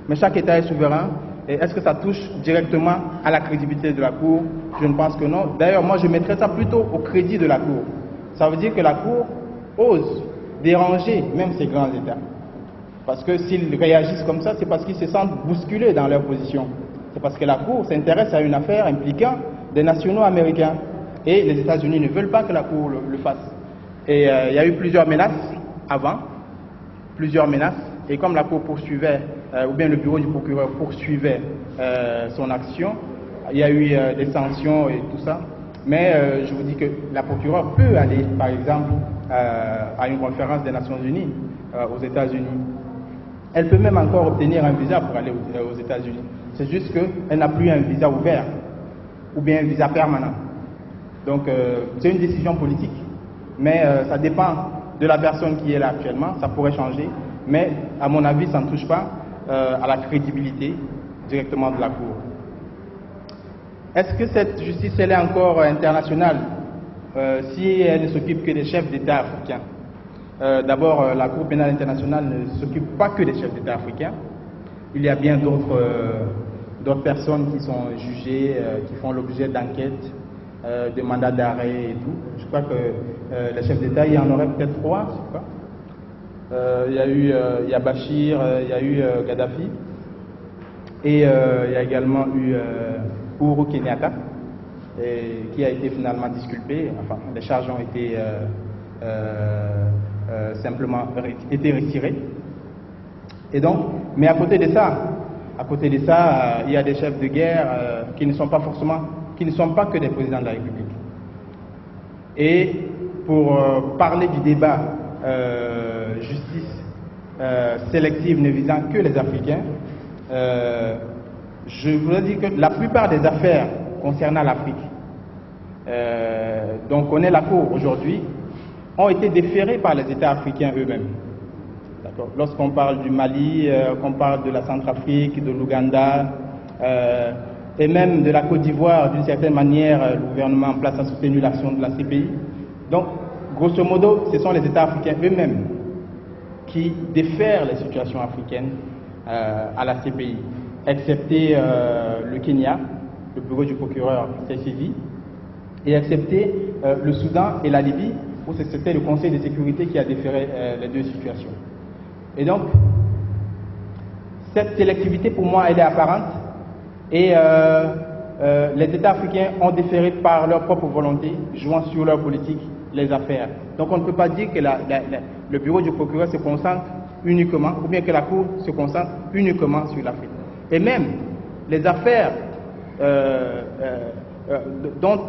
Speaker 2: Mais chaque État est souverain. Et est-ce que ça touche directement à la crédibilité de la Cour? Je ne pense que non. D'ailleurs, moi, je mettrais ça plutôt au crédit de la Cour. Ça veut dire que la Cour ose déranger même ces grands États. Parce que s'ils réagissent comme ça, c'est parce qu'ils se sentent bousculés dans leur position. C'est parce que la Cour s'intéresse à une affaire impliquant des nationaux américains. Et les États-Unis ne veulent pas que la Cour le fasse. Et il y a eu plusieurs menaces avant, plusieurs menaces. Et comme la Cour poursuivait, ou bien le bureau du procureur poursuivait son action, il y a eu des sanctions et tout ça. Mais je vous dis que la procureure peut aller, par exemple, à une conférence des Nations Unies aux États-Unis. Elle peut même encore obtenir un visa pour aller aux États-Unis. C'est juste qu'elle n'a plus un visa ouvert ou bien un visa permanent. Donc c'est une décision politique, mais ça dépend de la personne qui est là actuellement. Ça pourrait changer, mais à mon avis, ça ne touche pas à la crédibilité directement de la Cour. Est-ce que cette justice, elle est encore internationale si elle ne s'occupe que des chefs d'État africains? D'abord, la Cour pénale internationale ne s'occupe pas que des chefs d'État africains. Il y a bien d'autres personnes qui sont jugées, qui font l'objet d'enquêtes, de mandats d'arrêt et tout. Je crois que les chefs d'État, il y en aurait peut-être 3, je sais pas. Il y a Bachir, il y a eu Gaddafi, et il y a également eu Uhuru Kenyatta, qui a été finalement disculpé. Enfin, les charges ont été simplement été retirées. Et donc, mais à côté de ça, il y a des chefs de guerre qui ne sont pas que des présidents de la République. Et pour parler du débat justice sélective ne visant que les Africains, je voudrais dire que la plupart des affaires concernant l'Afrique, dont on connaît la Cour aujourd'hui, ont été déférées par les États africains eux-mêmes. Lorsqu'on parle du Mali, qu'on parle de la Centrafrique, de l'Ouganda, et même de la Côte d'Ivoire, d'une certaine manière, le gouvernement en place a soutenu l'action de la CPI. Donc, grosso modo, ce sont les États africains eux-mêmes qui défèrent les situations africaines à la CPI, excepté le Kenya, le bureau du procureur s'est saisi, et excepté le Soudan et la Libye, où c'était le Conseil de sécurité qui a déféré les deux situations. Et donc, cette sélectivité, pour moi, elle est apparente, et les États africains ont déféré par leur propre volonté, jouant sur leur politique, les affaires. Donc on ne peut pas dire que le bureau du procureur se concentre uniquement, ou bien que la Cour se concentre uniquement sur l'Afrique. Et même les affaires dont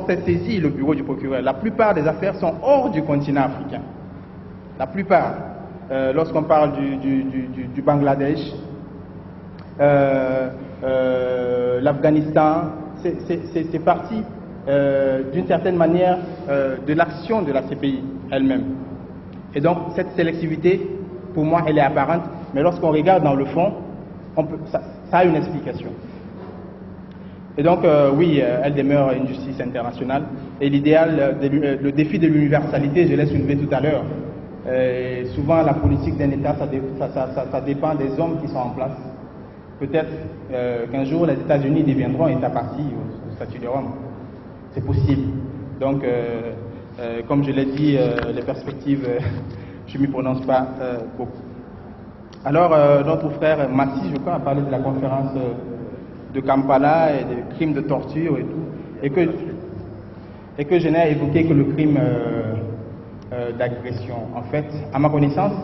Speaker 2: s'est saisi le bureau du procureur, la plupart des affaires sont hors du continent africain. La plupart. Lorsqu'on parle du Bangladesh, l'Afghanistan, c'est parti d'une certaine manière de l'action de la CPI elle-même. Et donc cette sélectivité, pour moi, elle est apparente, mais lorsqu'on regarde dans le fond, ça a une explication. Et donc oui, elle demeure une justice internationale. Et l'idéal, le défi de l'universalité, je l'ai soulevé tout à l'heure. Souvent, la politique d'un État, ça dépend des hommes qui sont en place. Peut-être qu'un jour, les États-Unis deviendront État partie au statut de Rome. C'est possible. Donc, comme je l'ai dit, les perspectives, je ne m'y prononce pas beaucoup. Alors, notre frère Massi, je crois, a parlé de la conférence de Kampala et des crimes de torture et tout, et que je n'ai évoqué que le crime d'agression. En fait, à ma connaissance,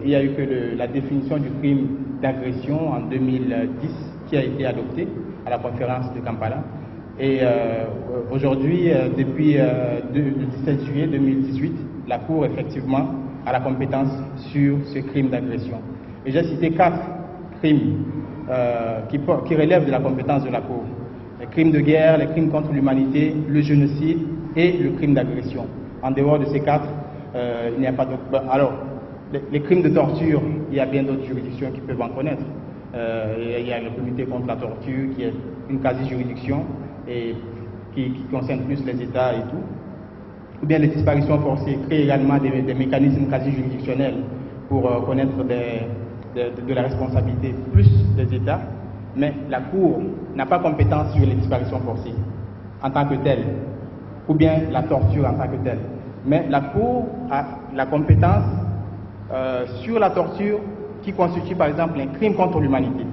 Speaker 2: il y a eu que la définition du crime d'agression en 2010 qui a été adoptée à la conférence de Kampala. Et aujourd'hui, depuis le 17 juillet 2018, la Cour, effectivement, a la compétence sur ce crime d'agression. Et j'ai cité 4 crimes qui relèvent de la compétence de la Cour. Les crimes de guerre, les crimes contre l'humanité, le génocide et le crime d'agression. En dehors de ces 4, il n'y a pas d'autres. Alors, les crimes de torture, il y a bien d'autres juridictions qui peuvent en connaître. Il y a le comité contre la torture qui est une quasi-juridiction et qui concerne plus les États et tout. ou bien les disparitions forcées créent également des mécanismes quasi-juridictionnels pour connaître de la responsabilité plus des États, mais la Cour n'a pas compétence sur les disparitions forcées en tant que telles, ou bien la torture en tant que telle. Mais la Cour a la compétence sur la torture qui constitue par exemple un crime contre l'humanité.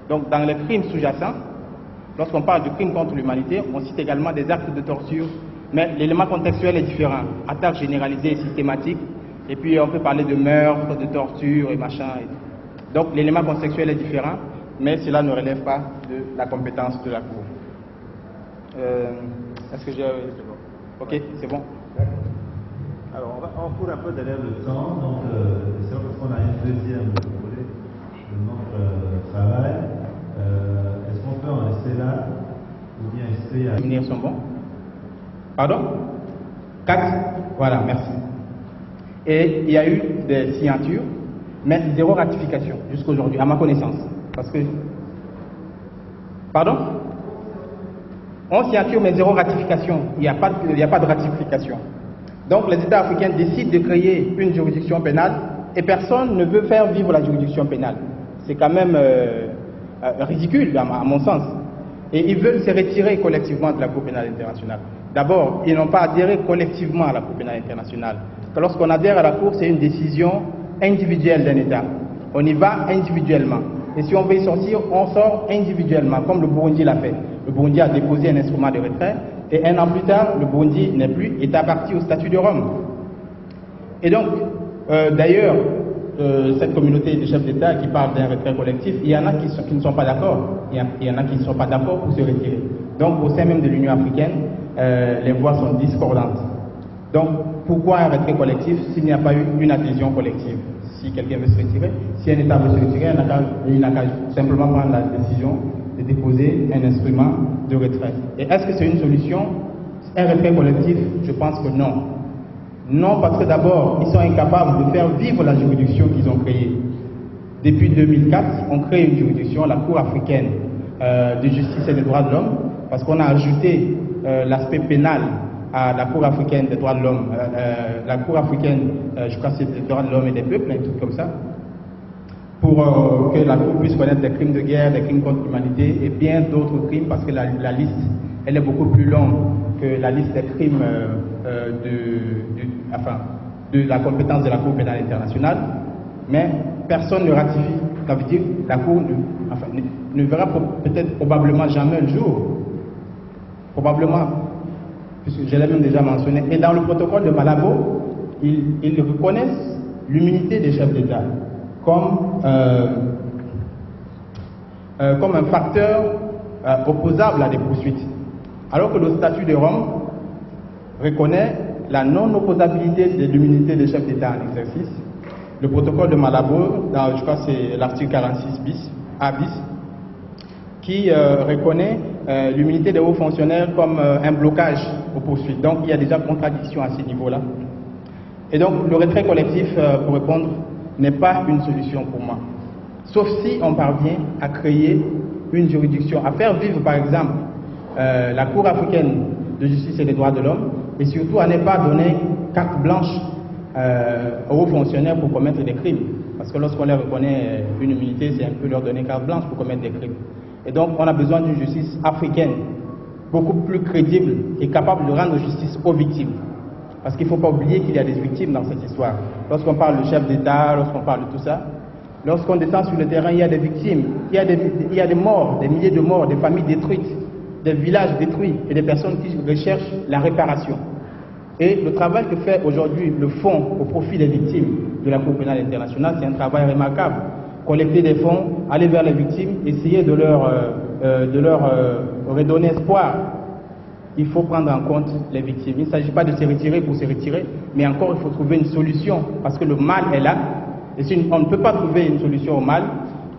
Speaker 2: Donc dans les crimes sous-jacents, lorsqu'on parle de crimes contre l'humanité, on cite également des actes de torture, mais l'élément contextuel est différent. Attaque généralisée et systématique, et puis on peut parler de meurtre, de torture et machin. Donc l'élément contextuel est différent, mais cela ne relève pas de la compétence de la Cour. Est-ce que j'ai... Ok, c'est bon.
Speaker 1: Alors on court un peu derrière le temps, donc c'est vrai qu'on a une deuxième volet de notre travail. Est-ce qu'on peut en rester là ou bien essayer à...
Speaker 2: Les lumières sont bons. Pardon? 4? Voilà, merci. Et il y a eu des signatures, mais zéro ratification jusqu'à aujourd'hui, à ma connaissance. Parce que... Pardon? 11 signatures, mais zéro ratification. Il n'y a pas de ratification. Donc les États africains décident de créer une juridiction pénale et personne ne veut faire vivre la juridiction pénale. C'est quand même ridicule à mon sens. Et ils veulent se retirer collectivement de la Cour pénale internationale. D'abord, ils n'ont pas adhéré collectivement à la Cour pénale internationale. Lorsqu'on adhère à la Cour, c'est une décision individuelle d'un État. On y va individuellement. Et si on veut y sortir, on sort individuellement, comme le Burundi l'a fait. Le Burundi a déposé un instrument de retrait. Et un an plus tard, le Burundi n'est plus, est apparti au statut de Rome. Et donc, d'ailleurs, cette communauté de chefs d'État qui parle d'un retrait collectif, il y en a qui ne sont pas d'accord. Il y en a qui ne sont pas d'accord pour se retirer. Donc, au sein même de l'Union africaine, les voix sont discordantes. Donc, pourquoi un retrait collectif s'il n'y a pas eu une adhésion collective? Si quelqu'un veut se retirer, si un État veut se retirer, il n'a qu'à simplement prendre la décision de déposer un instrument de retrait. Et est-ce que c'est une solution? Un retrait collectif? Je pense que non. Non, parce que d'abord, ils sont incapables de faire vivre la juridiction qu'ils ont créée. Depuis 2004, on crée une juridiction, la Cour africaine de justice et des droits de l'homme, parce qu'on a ajouté l'aspect pénal à la Cour africaine des droits de l'homme, la Cour africaine, je crois que c'est des droits de l'homme et des peuples, un truc comme ça, pour que la Cour puisse connaître des crimes de guerre, des crimes contre l'humanité et bien d'autres crimes, parce que la liste, elle est beaucoup plus longue que la liste des crimes de la compétence de la Cour pénale internationale, mais personne ne ratifie. Ça veut dire que la Cour ne verra peut-être probablement jamais le jour. Probablement, puisque je l'ai même déjà mentionné. Et dans le protocole de Malabo, ils reconnaissent l'immunité des chefs d'État comme un facteur opposable à des poursuites. Alors que le statut de Rome reconnaît la non-opposabilité de l'immunité des chefs d'État en exercice. Le protocole de Malabo, je crois que c'est l'article 46 bis, A bis, qui reconnaît l'immunité des hauts fonctionnaires comme un blocage aux poursuites. Donc il y a déjà contradiction à ce niveau-là. Et donc le retrait collectif, pour répondre, n'est pas une solution pour moi. Sauf si on parvient à créer une juridiction, à faire vivre par exemple la Cour africaine de justice et des droits de l'homme, et surtout à ne pas donner carte blanche aux hauts fonctionnaires pour commettre des crimes. Parce que lorsqu'on leur reconnaît une immunité, c'est un peu leur donner carte blanche pour commettre des crimes. Et donc on a besoin d'une justice africaine, beaucoup plus crédible et capable de rendre justice aux victimes. Parce qu'il ne faut pas oublier qu'il y a des victimes dans cette histoire. Lorsqu'on parle de chef d'État, lorsqu'on parle de tout ça, lorsqu'on descend sur le terrain, il y a des victimes, il y a des morts, des milliers de morts, des familles détruites, des villages détruits et des personnes qui recherchent la réparation. Et le travail que fait aujourd'hui le fonds au profit des victimes de la Cour pénale internationale, c'est un travail remarquable. Collecter des fonds, aller vers les victimes, essayer de leur redonner espoir. Il faut prendre en compte les victimes. Il ne s'agit pas de se retirer pour se retirer, mais encore il faut trouver une solution, parce que le mal est là. Et si on ne peut pas trouver une solution au mal,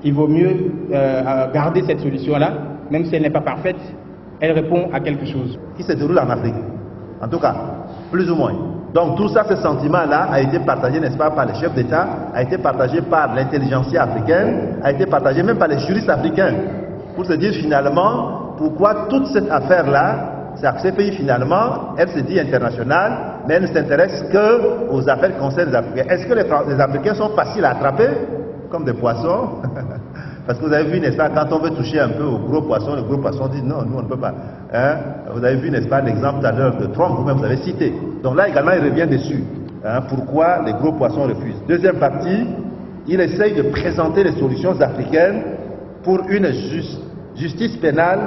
Speaker 2: il vaut mieux garder cette solution-là, même si elle n'est pas parfaite, elle répond à quelque chose.
Speaker 1: Qui se déroule en Afrique, en tout cas, plus ou moins. Donc tout ça, ce sentiment-là a été partagé, n'est-ce pas, par les chefs d'État, a été partagé par l'intelligentsia africaine, a été partagé même par les juristes africains, pour se dire finalement pourquoi toute cette affaire-là c'est que ces pays finalement, elle se dit internationale, mais elle ne s'intéresse qu'aux affaires qui concernent les Africains. Est-ce que les Africains sont faciles à attraper, comme des poissons? Parce que vous avez vu, n'est-ce pas, quand on veut toucher un peu aux gros poissons, les gros poissons disent non, nous on ne peut pas. Hein? Vous avez vu, n'est-ce pas, l'exemple tout à l'heure de Trump, vous-même vous avez cité. Donc là également, il revient dessus. Hein? Pourquoi les gros poissons refusent? Deuxième partie, il essaye de présenter les solutions africaines pour une justice pénale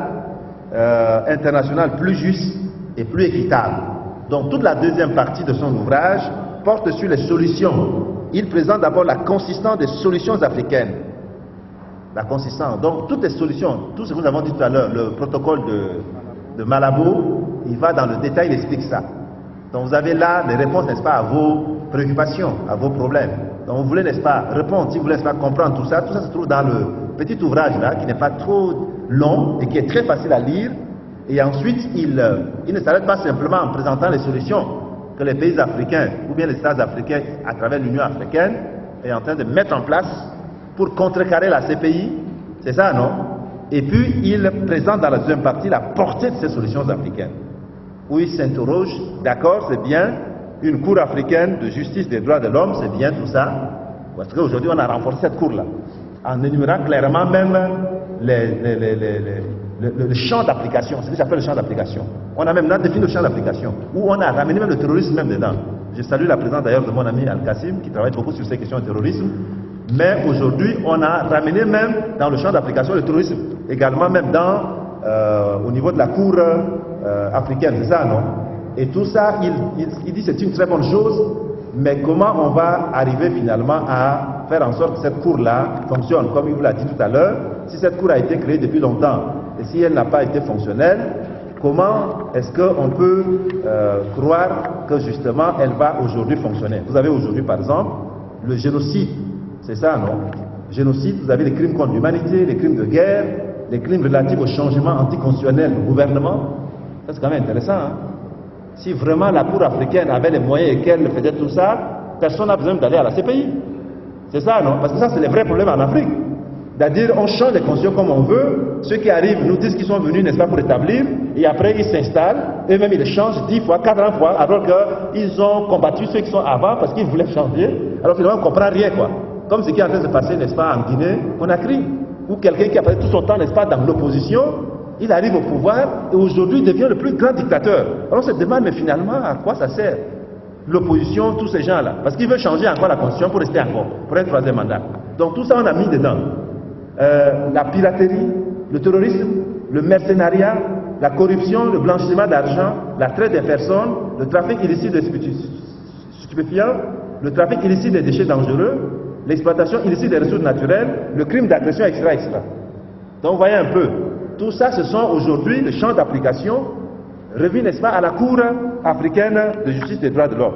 Speaker 1: internationale plus juste et plus équitable. Donc toute la deuxième partie de son ouvrage porte sur les solutions. Il présente d'abord la consistance des solutions africaines. La consistance. Donc toutes les solutions, tout ce que nous avons dit tout à l'heure, le protocole de Malabo, il va dans le détail, il explique ça. Donc vous avez là les réponses, n'est-ce pas, à vos préoccupations, à vos problèmes. Donc vous voulez, n'est-ce pas, répondre, si vous voulez, n'est-ce pas, comprendre tout ça se trouve dans le petit ouvrage là, qui n'est pas trop long et qui est très facile à lire. Et ensuite, il ne s'arrête pas simplement en présentant les solutions que les pays africains, ou bien les États africains, à travers l'Union africaine, est en train de mettre en place pour contrecarrer la CPI, c'est ça, non? Et puis, il présente dans la deuxième partie la portée de ces solutions africaines, où il s'interroge, d'accord, c'est bien, une cour africaine de justice des droits de l'homme, c'est bien tout ça, parce qu'aujourd'hui, on a renforcé cette cour-là, en énumérant clairement même le champ d'application, c'est ce que j'appelle le champ d'application. On a même défini le champ d'application, où on a ramené même le terrorisme même dedans. Je salue la présence d'ailleurs de mon ami Al-Kassim, qui travaille beaucoup sur ces questions de terrorisme. Mais aujourd'hui, on a ramené même dans le champ d'application le terrorisme, également même au niveau de la Cour africaine, c'est ça, non? Et tout ça, il dit c'est une très bonne chose, mais comment on va arriver finalement à faire en sorte que cette Cour-là fonctionne? Comme il vous l'a dit tout à l'heure, si cette Cour a été créée depuis longtemps, et si elle n'a pas été fonctionnelle, comment est-ce qu'on peut croire que justement elle va aujourd'hui fonctionner? Vous avez aujourd'hui par exemple le génocide. C'est ça, non? Génocide, vous avez les crimes contre l'humanité, les crimes de guerre, les crimes relatifs au changement anticonstitutionnel du gouvernement. Ça, c'est quand même intéressant, hein? Si vraiment la Cour africaine avait les moyens et qu'elle faisait tout ça, personne n'a besoin d'aller à la CPI. C'est ça, non? Parce que ça, c'est les vrais problèmes en Afrique. C'est-à-dire, on change les constitutions comme on veut, ceux qui arrivent nous disent qu'ils sont venus, n'est-ce pas, pour établir, et après ils s'installent, eux-mêmes ils les changent 10 fois, 40 fois, alors qu'ils ont combattu ceux qui sont avant parce qu'ils voulaient changer, alors finalement on ne comprend rien, quoi. Comme ce qui est en train de se passer, n'est-ce pas, en Guinée, Conakry, où quelqu'un qui a passé tout son temps, n'est-ce pas, dans l'opposition, il arrive au pouvoir et aujourd'hui il devient le plus grand dictateur. Alors on se demande, mais finalement, à quoi ça sert l'opposition, tous ces gens-là? Parce qu'ils veulent changer encore la constitution pour rester encore, pour un troisième mandat. Donc tout ça on a mis dedans. La piraterie, le terrorisme, le mercenariat, la corruption, le blanchiment d'argent, la traite des personnes, le trafic illicite de stupéfiants, le trafic illicite des déchets dangereux, l'exploitation illicite des ressources naturelles, le crime d'agression, etc., etc. Donc vous voyez un peu, tout ça ce sont aujourd'hui les champs d'application remis, n'est-ce pas, à la Cour africaine de justice des droits de l'homme.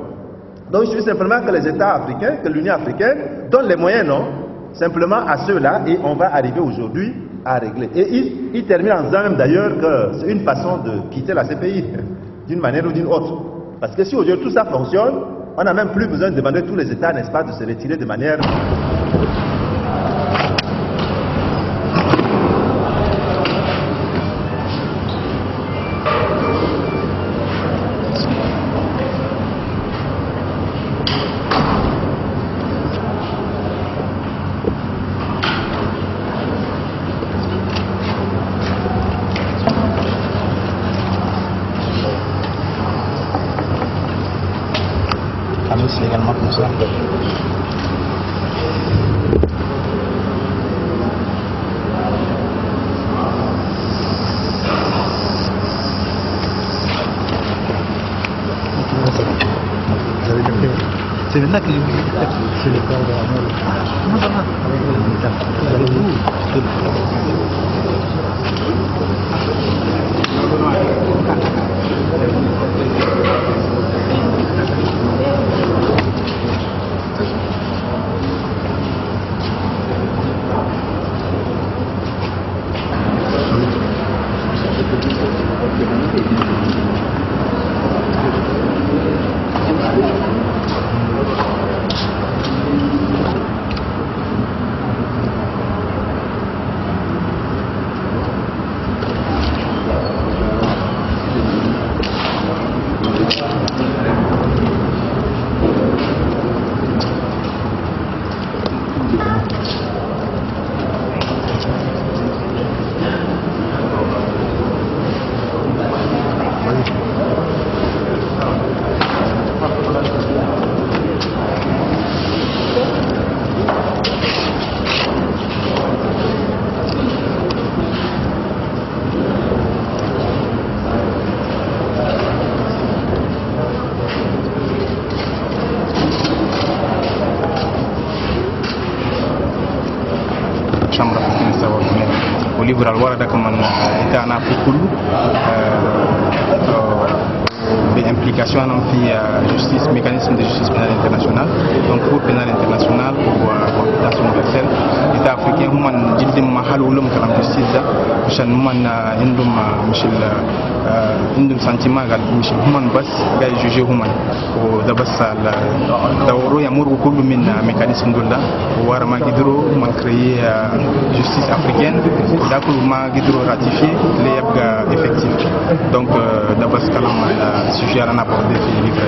Speaker 1: Donc il suffit simplement que les États africains, que l'Union africaine donne les moyens, non, simplement à ceux-là, et on va arriver aujourd'hui à régler. Et il termine en disant même d'ailleurs que c'est une façon de quitter la CPI, d'une manière ou d'une autre. Parce que si aujourd'hui tout ça fonctionne, on n'a même plus besoin de demander à tous les États, n'est-ce pas, de se retirer de manière...
Speaker 6: C'est également comme ça. C'est maintenant que c'est le corps de la mort. Non, ça va.
Speaker 2: livre al-Warada comme était en Afrique des implications dans la justice, mécanisme de justice pénale internationale, donc Cour pénale internationale ou compétence universelle. L'État africain, human jildim mahalulum kalam justice da, chan human indum sentiment gal michel human bas gay juger human ou da bas da woro ya muru kullu min mécanisme dolla wara ma gidro man créer justice africaine da kullu ma gidro ratifier les yabga effectif. Donc da bas kalam sujet à abordé في livre.